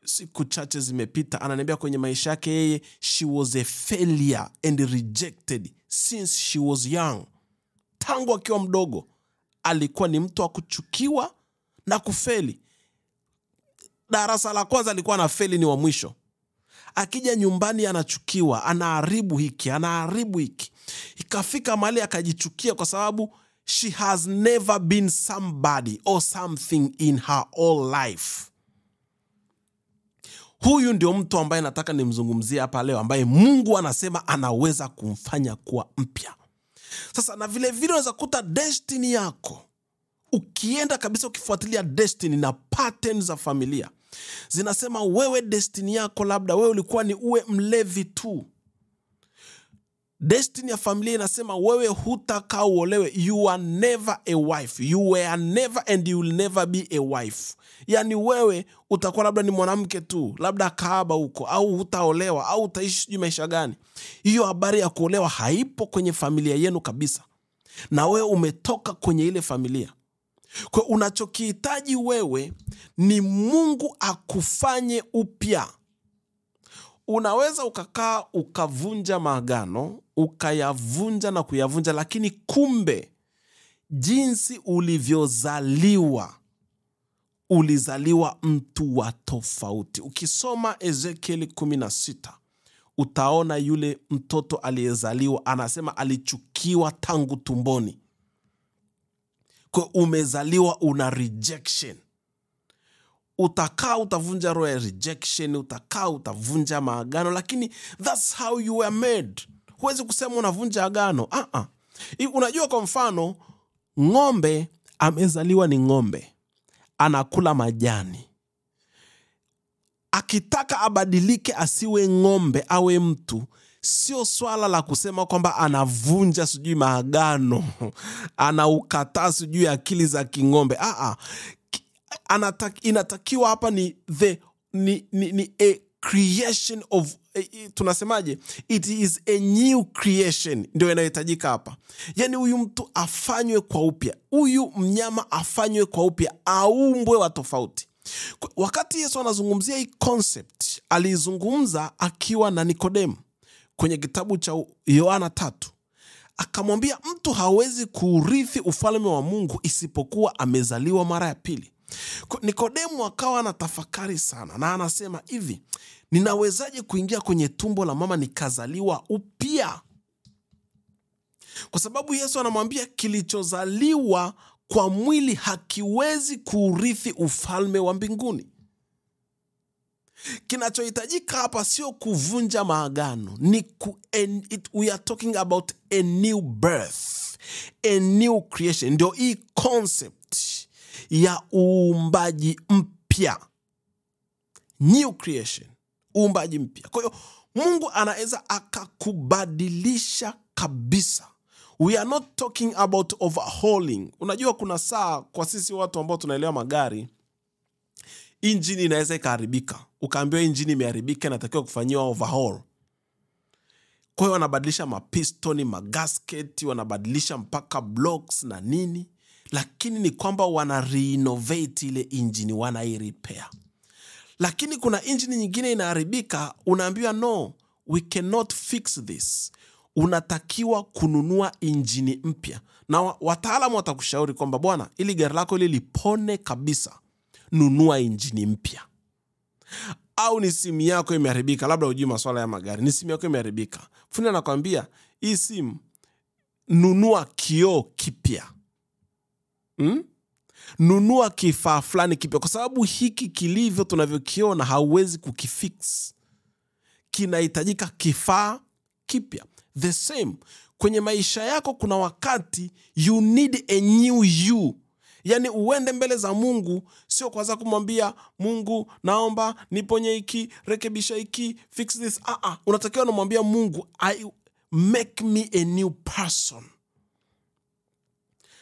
siku chache zimepita, ananiambia kwenye maisha yake yeye she was a failure and rejected since she was young. Tangu akiwa mdogo alikuwa ni mtu wa kuchukiwa na kufeli. Darasa la kwanza alikuwa anafeli, ni wa mwisho. Akija nyumbani anachukiwa, anaharibu hiki, anaharibu hiki. Ikafika mahali akajichukia kwa sababu she has never been somebody or something in her whole life. Huyu ndio mtu ambaye nataka nimzungumzie hapa leo, ambaye Mungu anasema anaweza kumfanya kuwa mpya. Sasa na vile vile unaweza kuta destiny yako, ukienda kabisa ukifuatilia destiny na pattern za familia, zinasema wewe destiny yako labda wewe ulikuwa ni uwe mlevi tu. Destiny ya familia inasema wewe hutakaa uolewe. You are never a wife. You were never and you will never be a wife. Yani wewe utakuwa labda ni mwanamke tu, labda kaaba huko, au hutaolewa, au utaishi sijui maisha gani. Hiyo habari ya kuolewa haipo kwenye familia yenu kabisa. Na wewe umetoka kwenye ile familia. Kwa unachokihitaji wewe ni Mungu akufanye upya. Unaweza ukakaa ukavunja maagano, ukayavunja na kuyavunja, lakini kumbe jinsi ulivyozaliwa, ulizaliwa mtu wa tofauti. Ukisoma Ezekiel 16, utaona yule mtoto aliyezaliwa anasema alichukiwa tangu tumboni. Kwa umezaliwa una rejection. Utakaa utavunja roho ya rejection, utakaa utavunja maagano, lakini that's how you were made. Huwezi kusema unavunja agano. Unajua, kwa mfano, ng'ombe amezaliwa ni ng'ombe, anakula majani. Akitaka abadilike asiwe ng'ombe awe mtu, sio swala la kusema kwamba anavunja sijui maagano, anaukataa sijui akili za king'ombe. Inatakiwa hapa ni a creation of, tunasemaje, it is a new creation, ndio inahitajika hapa. Yani huyu mtu afanywe kwa upya, huyu mnyama afanywe kwa upya, aumbwe wa tofauti. Wakati Yesu anazungumzia hii concept, alizungumza akiwa na Nikodemu kwenye kitabu cha Yohana 3. Akamwambia mtu hawezi kuurithi ufalme wa Mungu isipokuwa amezaliwa mara ya pili. Nikodemu akawa anatafakari sana na anasema hivi, ninawezaje kuingia kwenye tumbo la mama nikazaliwa upya? Kwa sababu Yesu anamwambia kilichozaliwa kwa mwili hakiwezi kuurithi ufalme wa mbinguni. Kinachohitajika hapa sio kuvunja maagano, we are talking about a new birth, a new creation. Ndio hii concept ya uumbaji mpya, new creation, uumbaji mpya. Kwa hiyo Mungu anaweza akakubadilisha kabisa. We are not talking about overhauling. Unajua kuna saa kwa sisi watu ambao tunaelewa magari, injini inaweza ikaharibika. Ukaambiwa injini imeharibika, inatakiwa kufanyiwa overhaul. Kwa hiyo wanabadilisha mapistoni, magasketi, wanabadilisha mpaka blocks na nini. Lakini ni kwamba wana renovate ile injini, wana repair. Lakini kuna injini nyingine inaharibika, unaambiwa no, we cannot fix this. Unatakiwa kununua injini mpya. Na wataalamu watakushauri kwamba bwana, ili gari lako ili lipone kabisa, nunua injini mpya. Au ni simu yako imeharibika, labda hujui masuala ya magari, ni simu yako imeharibika. Fundi anakuambia hii simu, nunua kioo kipya. Nunua kifaa fulani kipya, kwa sababu hiki kilivyo tunavyokiona hauwezi kukifix. Kinahitajika kifaa kipya. The same kwenye maisha yako, kuna wakati you need a new you. Yani uende mbele za Mungu, sio kwanza kumwambia Mungu, naomba niponye hiki, rekebisha hiki, fix this. Unatakiwa kumwambia Mungu, make me a new person.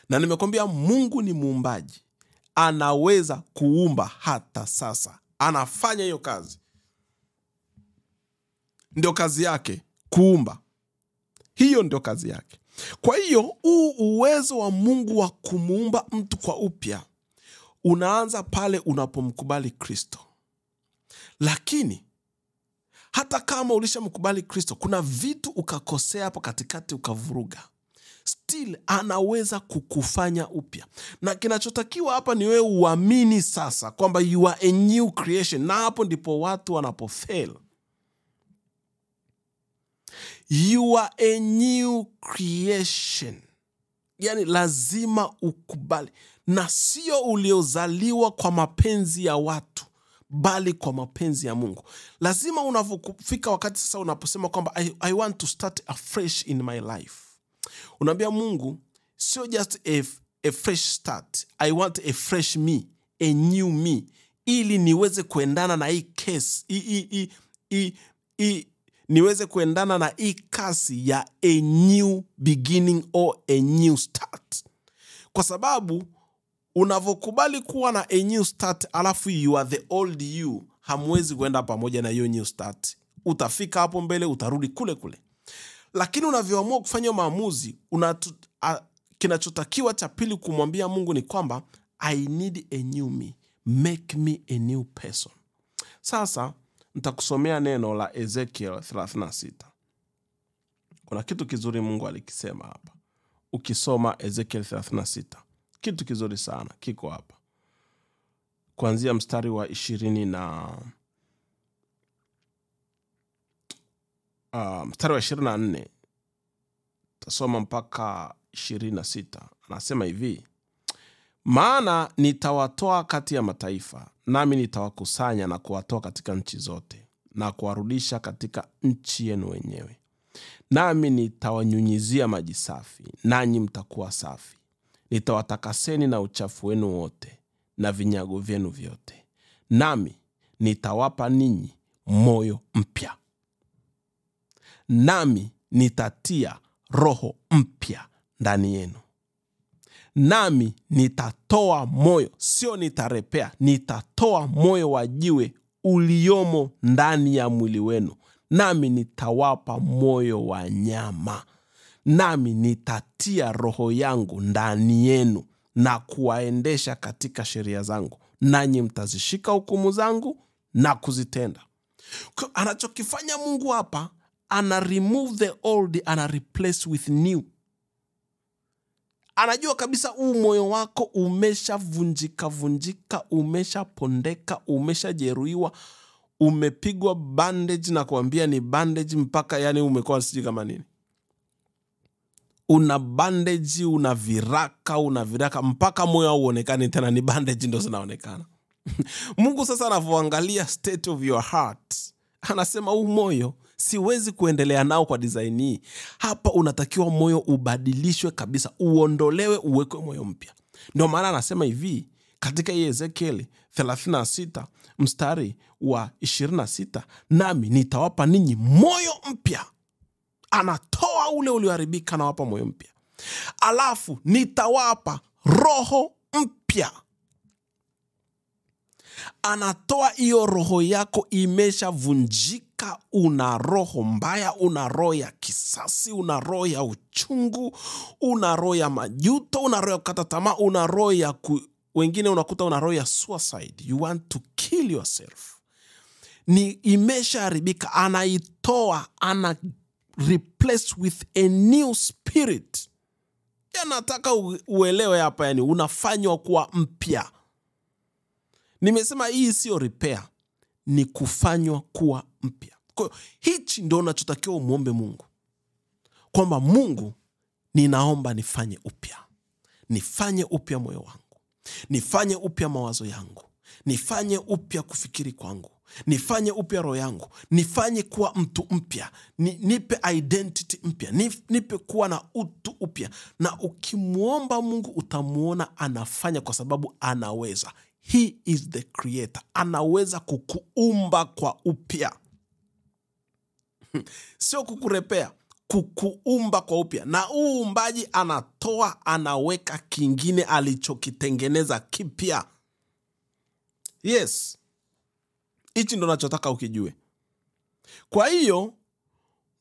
Na nimekwambia Mungu ni muumbaji. Anaweza kuumba hata sasa. Anafanya hiyo kazi. Ndio kazi yake, kuumba. Hiyo ndio kazi yake. Kwa hiyo uwezo wa Mungu wa kumuumba mtu kwa upya unaanza pale unapomkubali Kristo. Lakini hata kama ulishamkubali Kristo, kuna vitu ukakosea hapo katikati ukavuruga, still anaweza kukufanya upya. Na kinachotakiwa hapa ni wewe uamini sasa kwamba you are a new creation. Na hapo ndipo watu wanapofail. You are a new creation. Yani lazima ukubali. Na sio uliozaliwa kwa mapenzi ya watu, bali kwa mapenzi ya Mungu. Lazima unapofika wakati sasa unaposema kwamba I want to start afresh in my life. Unaambia Mungu, sio just a fresh start. I want a fresh me, a new me, ili niweze kuendana na hii case, niweze kuendana na hii kasi ya a new beginning or a new start. Kwa sababu unavokubali kuwa na a new start alafu you are the old you, hamwezi kuenda pamoja na hiyo new start. Utafika hapo mbele, utarudi kule kule. Lakini unavyoamua kufanya maamuzi, kinachotakiwa cha pili kumwambia Mungu ni kwamba I need a new me. Make me a new person. Sasa nitakusomea neno la Ezekiel 36. Kuna kitu kizuri Mungu alikisema hapa. Ukisoma Ezekiel 36, kitu kizuri sana kiko hapa. Kuanzia mstari wa 24 tasoma mpaka 26. Anasema hivi: maana nitawatoa kati ya mataifa, nami nitawakusanya na kuwatoa katika nchi zote, na kuwarudisha katika nchi yenu wenyewe. Nami nitawanyunyizia maji safi, nanyi mtakuwa safi. Nitawatakaseni na uchafu wenu wote na vinyago vyenu vyote. Nami nitawapa ninyi moyo mpya. Nami nitatia roho mpya ndani yenu. Nami nitatoa moyo, sio nitarepea, nitatoa moyo wa jiwe uliomo ndani ya mwili wenu. Nami nitawapa moyo wa nyama. Nami nitatia roho yangu ndani yenu na kuwaendesha katika sheria zangu, nanyi mtazishika hukumu zangu na kuzitenda. Anachokifanya Mungu hapa, ana remove the old, ana replace with new. Anajua kabisa huu moyo wako umeshavunjika, umeshapondeka, umeshajeruhiwa, umepigwa bandage na kuambia ni bandage mpaka yani umekuwa sijui kama nini. Una bandage, una viraka mpaka moyo uonekane tena, ni bandage ndo zinaonekana. Mungu sasa anavoangalia state of your heart, anasema huu moyo siwezi kuendelea nao kwa design hii. Hapa unatakiwa moyo ubadilishwe kabisa, uondolewe, uwekwe moyo mpya. Ndio maana anasema hivi katika Ezekiel 36 mstari wa 26, nami nitawapa ninyi moyo mpya. Anatoa ule ulioharibika na wapa moyo mpya. Alafu nitawapa roho mpya. Anatoa hiyo roho yako imeshavunjika, una roho mbaya, una roho ya kisasi, una roho ya uchungu, una roho ya majuto, una roho ya kukata tamaa, una roho ya wengine unakuta una roho ya suicide. You want to kill yourself. Ni imeshaharibika, anaitoa, ana replace with a new spirit. Nataka uelewe hapa, yani unafanywa kuwa mpya. Nimesema hii sio repair, ni kufanywa kuwa mpya. Kwa hiyo hichi ndio unachotakiwa umuombe Mungu. Kwamba Mungu, ninaomba nifanye upya. Nifanye upya moyo wangu. Nifanye upya mawazo yangu. Nifanye upya kufikiri kwangu. Nifanye upya roho yangu. Nifanye kuwa mtu mpya. Nipe identity mpya. Nipe kuwa na utu upya. Na ukimuomba Mungu utamuona anafanya, kwa sababu anaweza. He is the creator. Anaweza kukuumba kwa upya. Sio kukurepea, kukuumba kwa upya. Na uumbaji anatoa, anaweka kingine alichokitengeneza kipya. Yes. Hichi ndo nachotaka ukijue. Kwa hiyo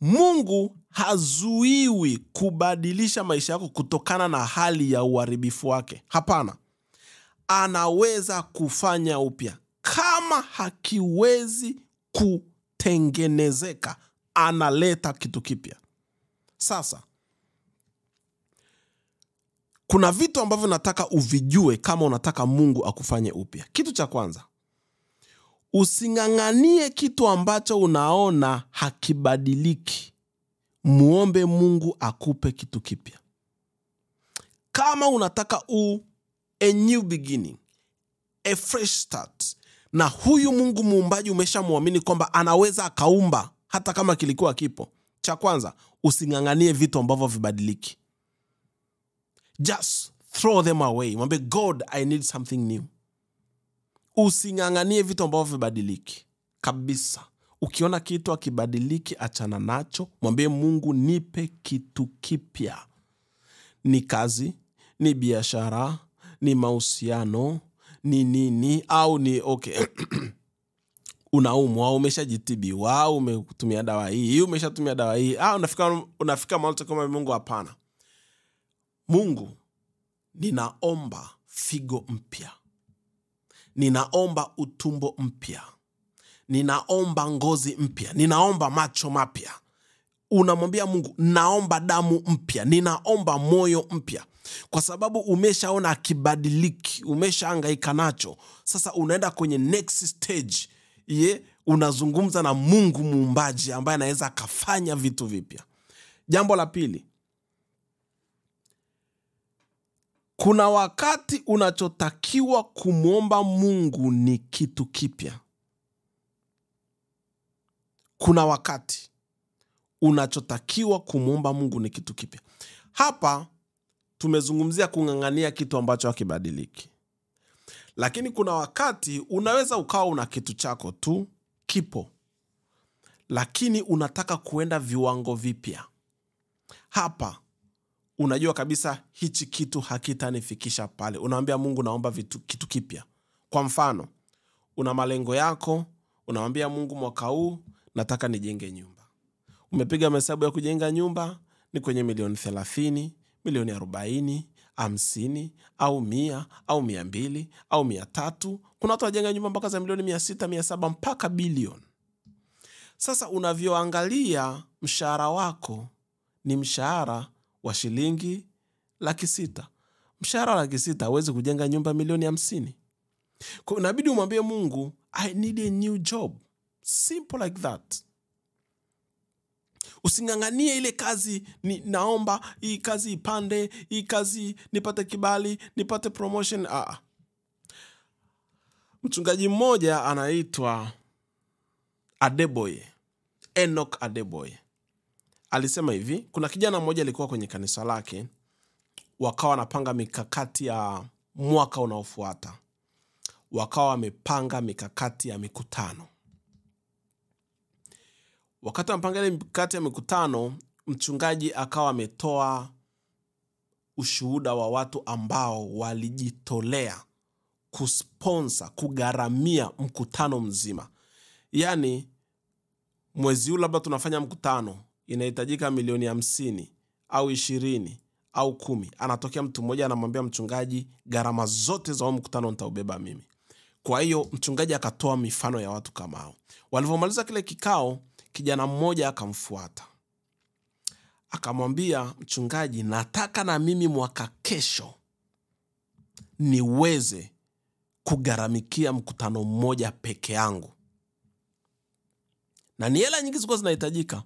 Mungu hazuiwi kubadilisha maisha yako kutokana na hali ya uharibifu wake. Hapana. Anaweza kufanya upya. Kama hakiwezi kutengenezeka, analeta kitu kipya. Sasa kuna vitu ambavyo nataka uvijue kama unataka Mungu akufanye upya. Kitu cha kwanza, usinganganie kitu ambacho unaona hakibadiliki. Muombe Mungu akupe kitu kipya. Kama unataka a new beginning, a fresh start, na huyu Mungu muumbaji umeshamuamini kwamba anaweza akaumba hata kama kilikuwa kipo. Cha kwanza, usinganganie vitu ambavyo vibadiliki. Just throw them away. Mwambie God, I need something new. Using'ang'anie vitu ambavyo vibadiliki kabisa. Ukiona kitu akibadiliki, achana nacho. Mwambie Mungu, nipe kitu kipya. Ni kazi, ni biashara, ni mahusiano, ni nini, au ni okay. Unaumwa, au umeshajitibiwa, au umetumia dawa hii, umeshatumia dawa hii, unafika mahali kama Mungu, hapana. Mungu, ninaomba figo mpya. Ninaomba utumbo mpya. Ninaomba ngozi mpya. Ninaomba macho mapya. Unamwambia Mungu, naomba damu mpya. Ninaomba moyo mpya. Kwa sababu umeshaona akibadiliki, umeshahangaika nacho. Sasa unaenda kwenye next stage. Unazungumza na Mungu muumbaji ambaye anaweza akafanya vitu vipya. Jambo la pili, kuna wakati unachotakiwa kumwomba Mungu ni kitu kipya. Kuna wakati unachotakiwa kumwomba Mungu ni kitu kipya. Hapa tumezungumzia kung'ang'ania kitu ambacho hakibadiliki. Lakini kuna wakati unaweza ukawa una kitu chako tu kipo, lakini unataka kuenda viwango vipya. Hapa unajua kabisa hichi kitu hakitanifikisha pale. Unamwambia Mungu, naomba kitu kipya. Kwa mfano, una malengo yako, unamwambia Mungu, mwaka huu nataka nijenge nyumba. Umepiga mahesabu ya kujenga nyumba ni kwenye milioni 30, milioni 40, 50, au 100, au 200, au 300. Kuna watu wajenga nyumba mpaka za milioni 600, 700 mpaka bilioni. Sasa unavyoangalia mshahara wako ni mshahara wa shilingi 600,000. Mshahara wa 600,000 hauwezi kujenga nyumba milioni 50. Kwa inabidi umwambie Mungu, I need a new job. Simple like that. Using'ang'anie ile kazi, naomba hii kazi ipande, hii kazi nipate kibali, nipate promotion. Mchungaji mmoja anaitwa Adeboye, Enoch Adeboye, alisema hivi, kuna kijana mmoja alikuwa kwenye kanisa lake, wakawa wanapanga mikakati ya mwaka unaofuata. Wakawa wamepanga mikakati ya mikutano. Wakati wanapanga ile mikakati ya mikutano, mchungaji akawa ametoa ushuhuda wa watu ambao walijitolea kusponsor, kugharamia mkutano mzima. Yaani mwezi huu labda tunafanya mkutano, inahitajika milioni 50 au 20 au 10. Anatokea mtu mmoja anamwambia mchungaji, gharama zote za mkutano nitaubeba mimi. Kwa hiyo mchungaji akatoa mifano ya watu kama hao. Walipomaliza kile kikao, kijana mmoja akamfuata. Akamwambia mchungaji, nataka na mimi mwaka kesho niweze kugharamikia mkutano mmoja peke yangu. Na ni hela nyingi zilikuwa zinahitajika.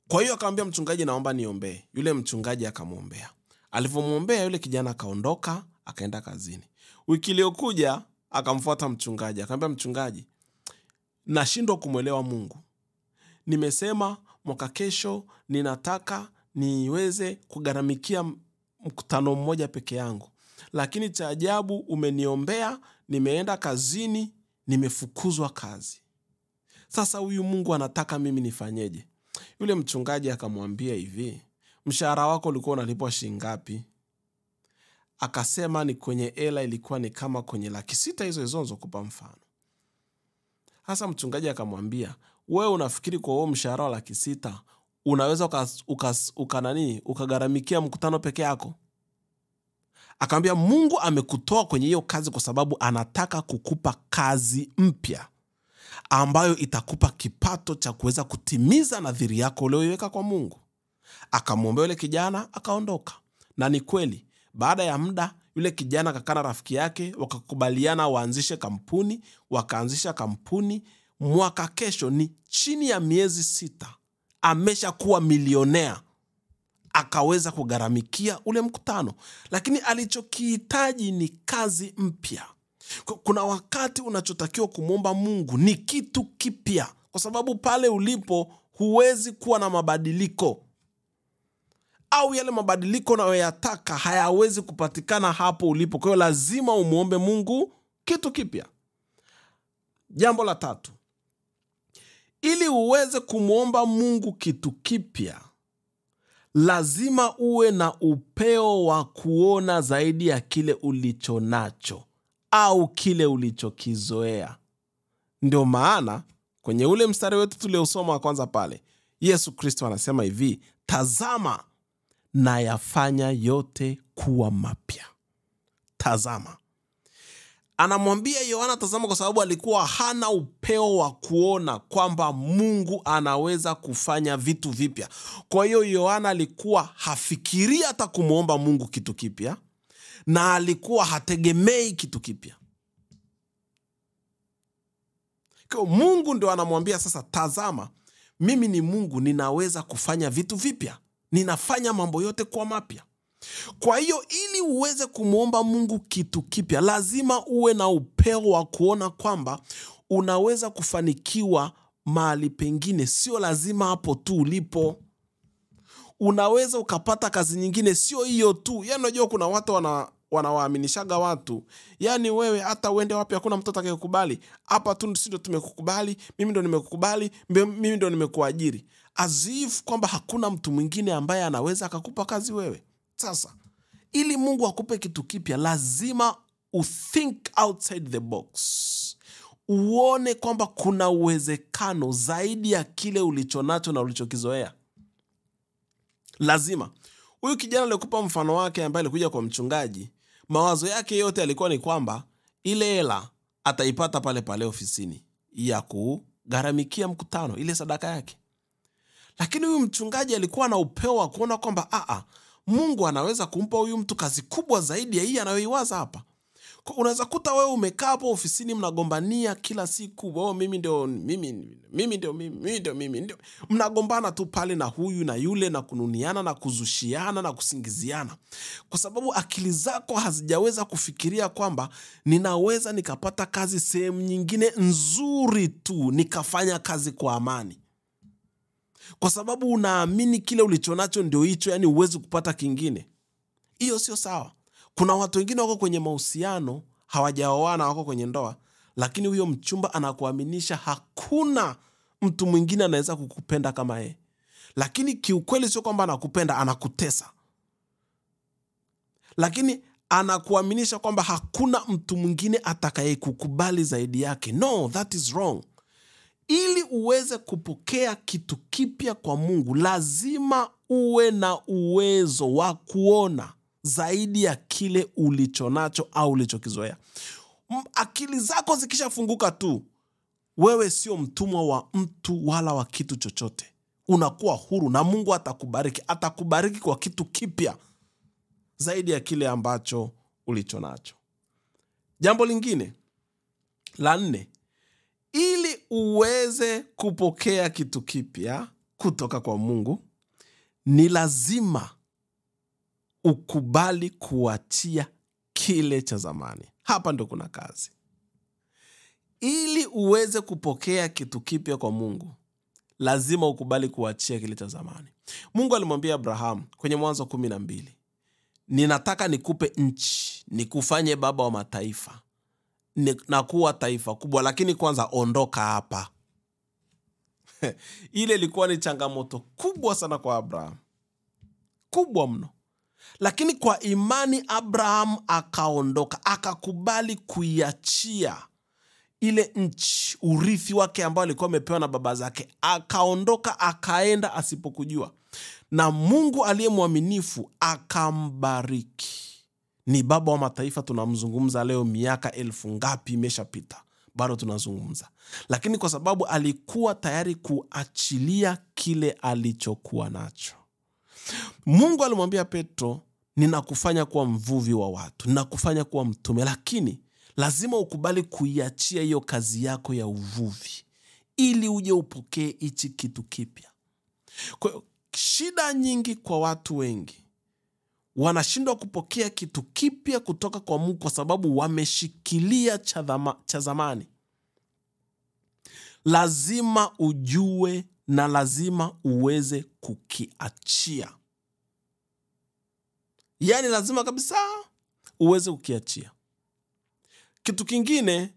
Kwa hiyo akamwambia mchungaji, naomba niombee. Yule mchungaji akamwombea. Alipomwombea, yule kijana akaondoka, akaenda kazini. Wiki iliyokuja akamfuata mchungaji. Akamwambia mchungaji, nashindwa kumwelewa Mungu. Nimesema mwaka kesho ninataka niweze kugharamikia mkutano mmoja peke yangu. Lakini cha ajabu, umeniombea, nimeenda kazini, nimefukuzwa kazi. Sasa huyu Mungu anataka mimi nifanyeje? Yule mchungaji akamwambia hivi, mshahara wako ulikuwa unalipwa shilingi ngapi? Akasema ni kwenye hela ilikuwa ni kama kwenye 600,000 hizo kupa mfano. Hasa mchungaji akamwambia, wewe unafikiri kwa huo mshahara wa 600,000 unaweza ukagharamikia mkutano peke yako? Akamwambia, Mungu amekutoa kwenye hiyo kazi kwa sababu anataka kukupa kazi mpya ambayo itakupa kipato cha kuweza kutimiza nadhiri yako uliyoiweka kwa Mungu. Akamwombea yule kijana, akaondoka. Na ni kweli, baada ya muda yule kijana akakana rafiki yake, wakakubaliana waanzishe kampuni, wakaanzisha kampuni. Mwaka kesho, ni chini ya miezi 6, ameshakuwa milionea, akaweza kugharamikia ule mkutano. Lakini alichokihitaji ni kazi mpya. Kuna wakati unachotakiwa kumwomba Mungu ni kitu kipya, kwa sababu pale ulipo huwezi kuwa na mabadiliko. au yale mabadiliko unayoyataka hayawezi kupatikana hapo ulipo. Kwa hiyo lazima umuombe Mungu kitu kipya. Jambo la tatu, ili uweze kumuomba Mungu kitu kipya, lazima uwe na upeo wa kuona zaidi ya kile ulicho nacho au kile ulichokizoea. Ndio maana kwenye ule mstari wetu tuliosoma wa kwanza pale, Yesu Kristo anasema hivi, tazama na yafanya yote kuwa mapya. Tazama. Anamwambia Yohana tazama kwa sababu alikuwa hana upeo wa kuona kwamba Mungu anaweza kufanya vitu vipya. Kwa hiyo Yohana alikuwa hafikiri hata kumuomba Mungu kitu kipya, na alikuwa hategemei kitu kipya. Kwa Mungu ndio anamwambia sasa, tazama, mimi ni Mungu, ninaweza kufanya vitu vipya. Ninafanya mambo yote kuwa mapya. Kwa hiyo ili uweze kumuomba Mungu kitu kipya, lazima uwe na upeo wa kuona kwamba unaweza kufanikiwa mahali pengine, sio lazima hapo tu ulipo. Unaweza ukapata kazi nyingine, sio hiyo tu. Yaani unajua kuna watu wanawaaminishaga watu, yaani wewe hata uende wapi hakuna mtu atakayekukubali. Hapa tu ndio tumekukubali, mimi ndio nimekukubali, mimi ndio nimekuajiri. As if kwamba hakuna mtu mwingine ambaye anaweza akakupa kazi wewe. Sasa, ili Mungu akupe kitu kipya, lazima think outside the box. Uone kwamba kuna uwezekano zaidi ya kile ulichonacho na ulichokizoea. Lazima. Huyu kijana alikupa mfano wake ambaye alikuja kwa mchungaji, mawazo yake yote yalikuwa ni kwamba ile hela ataipata pale pale ofisini ya kugharamikia mkutano, ile sadaka yake. Lakini huyu mchungaji alikuwa na upeo wa kuona kwamba Mungu anaweza kumpa huyu mtu kazi kubwa zaidi ya hii anayoiwaza hapa. Unaweza kuta wewe umekaa hapo ofisini mnagombania kila siku, mimi ndio. Mnagombana tu pale na huyu na yule na kununiana na kuzushiana na kusingiziana. Kwa sababu akili zako hazijaweza kufikiria kwamba ninaweza nikapata kazi sehemu nyingine nzuri tu, nikafanya kazi kwa amani. Kwa sababu unaamini kile ulichonacho ndio hicho, yani uwezi kupata kingine. Hiyo sio sawa. Kuna watu wengine wako kwenye mahusiano, hawajaoana, wako kwenye ndoa, lakini huyo mchumba anakuaminisha hakuna mtu mwingine anaweza kukupenda kama yeye. Lakini kiukweli sio kwamba anakupenda, anakutesa. Lakini anakuaminisha kwamba hakuna mtu mwingine atakayekukubali zaidi yake. No, that is wrong. Ili uweze kupokea kitu kipya kwa Mungu, lazima uwe na uwezo wa kuona zaidi ya kile ulichonacho au ulichokizoea. Akili zako zikishafunguka tu, wewe sio mtumwa wa mtu wala wa kitu chochote. Unakuwa huru na Mungu atakubariki. Atakubariki kwa kitu kipya zaidi ya kile ambacho ulichonacho. Jambo lingine, la 4, ili uweze kupokea kitu kipya kutoka kwa Mungu, ni lazima ukubali kuachia kile cha zamani. Hapa ndo kuna kazi. Ili uweze kupokea kitu kipya kwa Mungu, lazima ukubali kuachia kile cha zamani. Mungu alimwambia Abrahamu kwenye Mwanzo 12, ninataka nikupe nchi, nikufanye baba wa mataifa, na kuwa taifa kubwa, lakini kwanza ondoka hapa. Ile ilikuwa ni changamoto kubwa sana kwa Abraham. Kubwa mno. Lakini kwa imani Abraham akaondoka, akakubali kuiachia ile nchi, urithi wake ambao alikuwa amepewa na baba zake. Akaondoka, akaenda asipokujua. Na Mungu aliye mwaminifu akambariki. Ni baba wa mataifa tunamzungumza leo, miaka 1000 ngapi imeshapita, bado tunazungumza. Lakini kwa sababu alikuwa tayari kuachilia kile alichokuwa nacho. Mungu alimwambia Petro, ninakufanya kuwa mvuvi wa watu, ninakufanya kuwa mtume, lakini lazima ukubali kuiachia hiyo kazi yako ya uvuvi ili uje upokee hichi kitu kipya. Kwa hiyo shida nyingi kwa watu wengi, wanashindwa kupokea kitu kipya kutoka kwa Mungu kwa sababu wameshikilia cha zamani. Lazima ujue na lazima uweze kukiachia. Yaani lazima kabisa uweze kukiachia. Kitu kingine,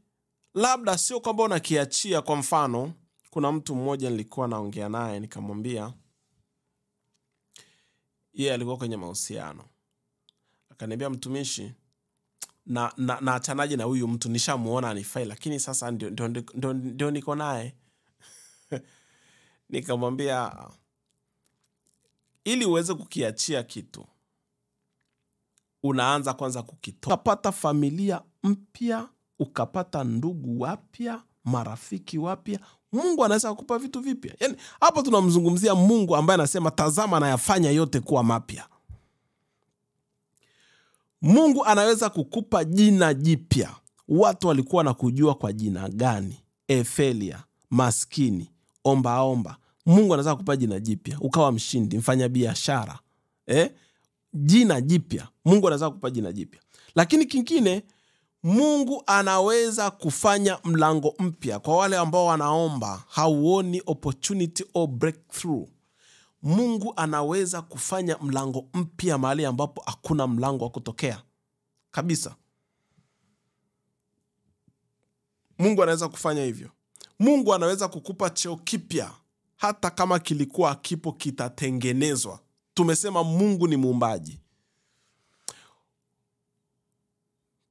labda sio kwamba unakiachia. Kwa mfano, kuna mtu mmoja nilikuwa naongea naye, nikamwambia yeye alikuwa kwenye mahusiano. Akaniambia, mtumishi, na achanaje na huyu mtu, nishamuona anifai, lakini sasa ndio niko naye. Nikamwambia, ili uweze kukiachia kitu, unaanza kwanza kukitoa. Ukapata familia mpya, ukapata ndugu wapya, marafiki wapya, Mungu anaweza kukupa vitu vipya. Yaani hapo tunamzungumzia Mungu ambaye anasema tazama nayafanya yote kuwa mapya. Mungu anaweza kukupa jina jipya. Watu walikuwa wanakujua kwa jina gani? Efelia, maskini, omba. Mungu anaweza kukupa jina jipya, ukawa mshindi, mfanya biashara. Jina jipya. Mungu anaweza kukupa jina jipya. Lakini kingine, Mungu anaweza kufanya mlango mpya. Kwa wale ambao wanaomba hauoni opportunity or breakthrough, Mungu anaweza kufanya mlango mpya mahali ambapo hakuna mlango wa kutokea kabisa. Mungu anaweza kufanya hivyo. Mungu anaweza kukupa cheo kipya, hata kama kilikuwa kipo kitatengenezwa. Tumesema Mungu ni muumbaji.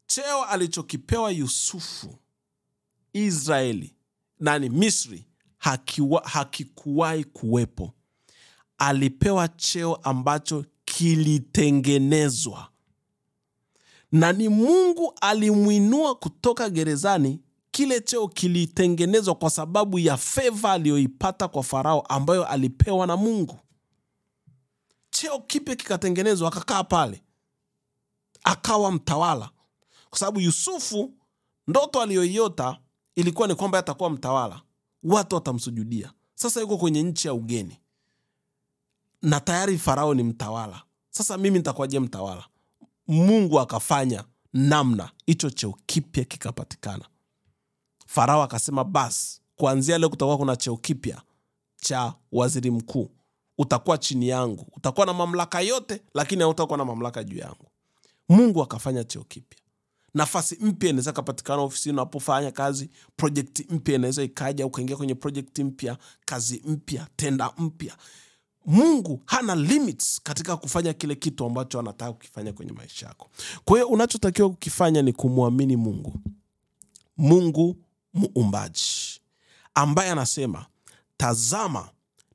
Cheo alichokipewa Yusufu, Israeli, Misri, hakikuwahi kuwepo. Alipewa cheo ambacho kilitengenezwa. Na ni Mungu alimuinua kutoka gerezani. Kile cheo kilitengenezwa kwa sababu ya favor aliyoipata kwa Farao ambayo alipewa na Mungu. Cheo kipe kikatengenezwa, akakaa pale, akawa mtawala. Kwa sababu Yusufu, ndoto aliyoiota ilikuwa ni kwamba atakuwa mtawala, watu watamsujudia. Sasa yuko kwenye nchi ya ugeni na tayari Farao ni mtawala. Sasa mimi nitakuwaje mtawala? Mungu akafanya namna hicho cheo kipya kikapatikana. Farao akasema, basi kuanzia leo kutakuwa kuna cheo kipya cha waziri mkuu. Utakuwa chini yangu, utakuwa na mamlaka yote, lakini hautakuwa na mamlaka juu yangu. Mungu akafanya cheo kipya. Nafasi mpya inaweza kupatikana ofisini unapofanya kazi. Project mpya inaweza ikaja, ukaingia kwenye project mpya, kazi mpya, tenda mpya. Mungu hana limits katika kufanya kile kitu ambacho anataka kukifanya kwenye maisha yako. Kwa hiyo unachotakiwa kukifanya ni kumwamini Mungu. Mungu muumbaji ambaye anasema tazama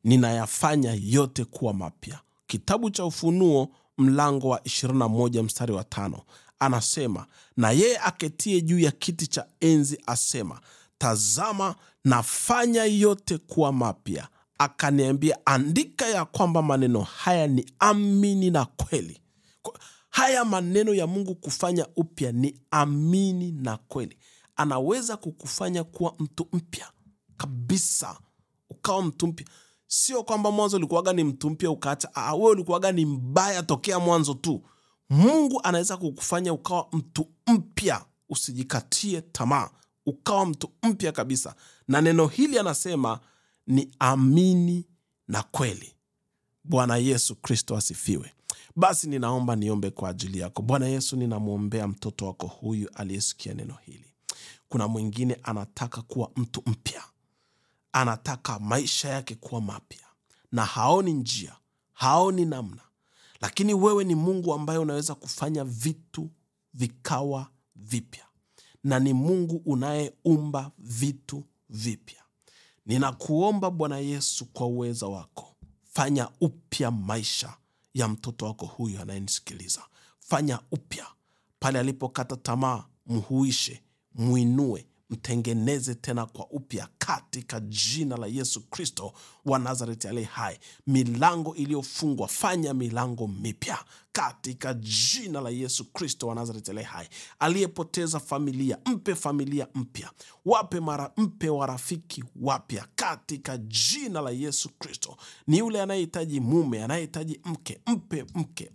ninayafanya yote kuwa mapya. Kitabu cha Ufunuo mlango wa 21 mstari wa 5 anasema, na yeye aketie juu ya kiti cha enzi asema, tazama nafanya yote kuwa mapya. Akaniambia, andika ya kwamba maneno haya ni amini na kweli. Haya maneno ya Mungu kufanya upya ni amini na kweli. Anaweza kukufanya kuwa mtu mpya kabisa, ukawa mtu mpya. Sio kwamba mwanzo ulikuwaga ni mtu mpya ukaacha. Wewe ulikuwaga ni mbaya tokea mwanzo tu. Mungu anaweza kukufanya ukawa mtu mpya. Usijikatie tamaa, ukawa mtu mpya kabisa. Na neno hili anasema ni amini na kweli. Bwana Yesu Kristo asifiwe. Basi ninaomba niombe kwa ajili yako. Bwana Yesu, ninamwombea mtoto wako huyu aliyesikia neno hili. Kuna mwingine anataka kuwa mtu mpya, anataka maisha yake kuwa mapya, na haoni njia, haoni namna. Lakini wewe ni Mungu ambaye unaweza kufanya vitu vikawa vipya, na ni Mungu unayeumba vitu vipya. Ninakuomba Bwana Yesu, kwa uweza wako, fanya upya maisha ya mtoto wako huyu anayenisikiliza. Fanya upya pale alipokata tamaa, mhuishe, muinue, mtengeneze tena kwa upya katika jina la Yesu Kristo wa Nazareti aliye hai. Milango iliyofungwa, fanya milango mipya katika jina la Yesu Kristo wa Nazareti aliye hai. Aliyepoteza familia, mpe familia mpya. Mpe warafiki wapya katika jina la Yesu Kristo. Ni yule anayehitaji mume, anayehitaji mke,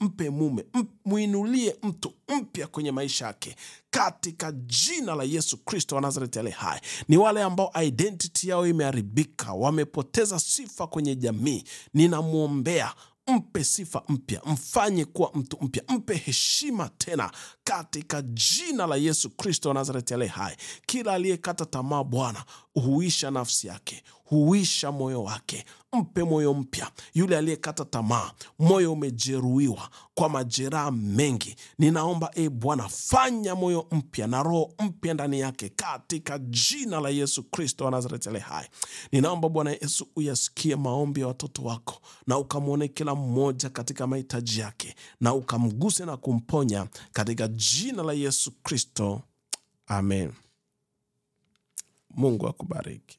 mpe mume. Muinulie mtu mpya kwenye maisha yake katika jina la Yesu Kristo wa Nazareti aliye hai. Ni wale ambao identity yao imeharibika, wamepoteza sifa kwenye jamii. Ninamwombea mpe sifa mpya, mfanye kuwa mtu mpya, mpe heshima tena katika jina la Yesu Kristo wa Nazareti aliye hai. Kila aliyekata tamaa, Bwana, huisha nafsi yake, huisha moyo wake, mpe moyo mpya. Yule aliyekata tamaa, moyo umejeruhiwa kwa majeraha mengi, ninaomba Bwana, fanya moyo mpya na roho mpya ndani yake katika jina la Yesu Kristo wa Nazareti aliye hai. Ninaomba Bwana Yesu uyasikie maombi ya watoto wako, na ukamwone kila mmoja katika mahitaji yake, na ukamguse na kumponya katika jina la Yesu Kristo. Amen. Mungu akubariki.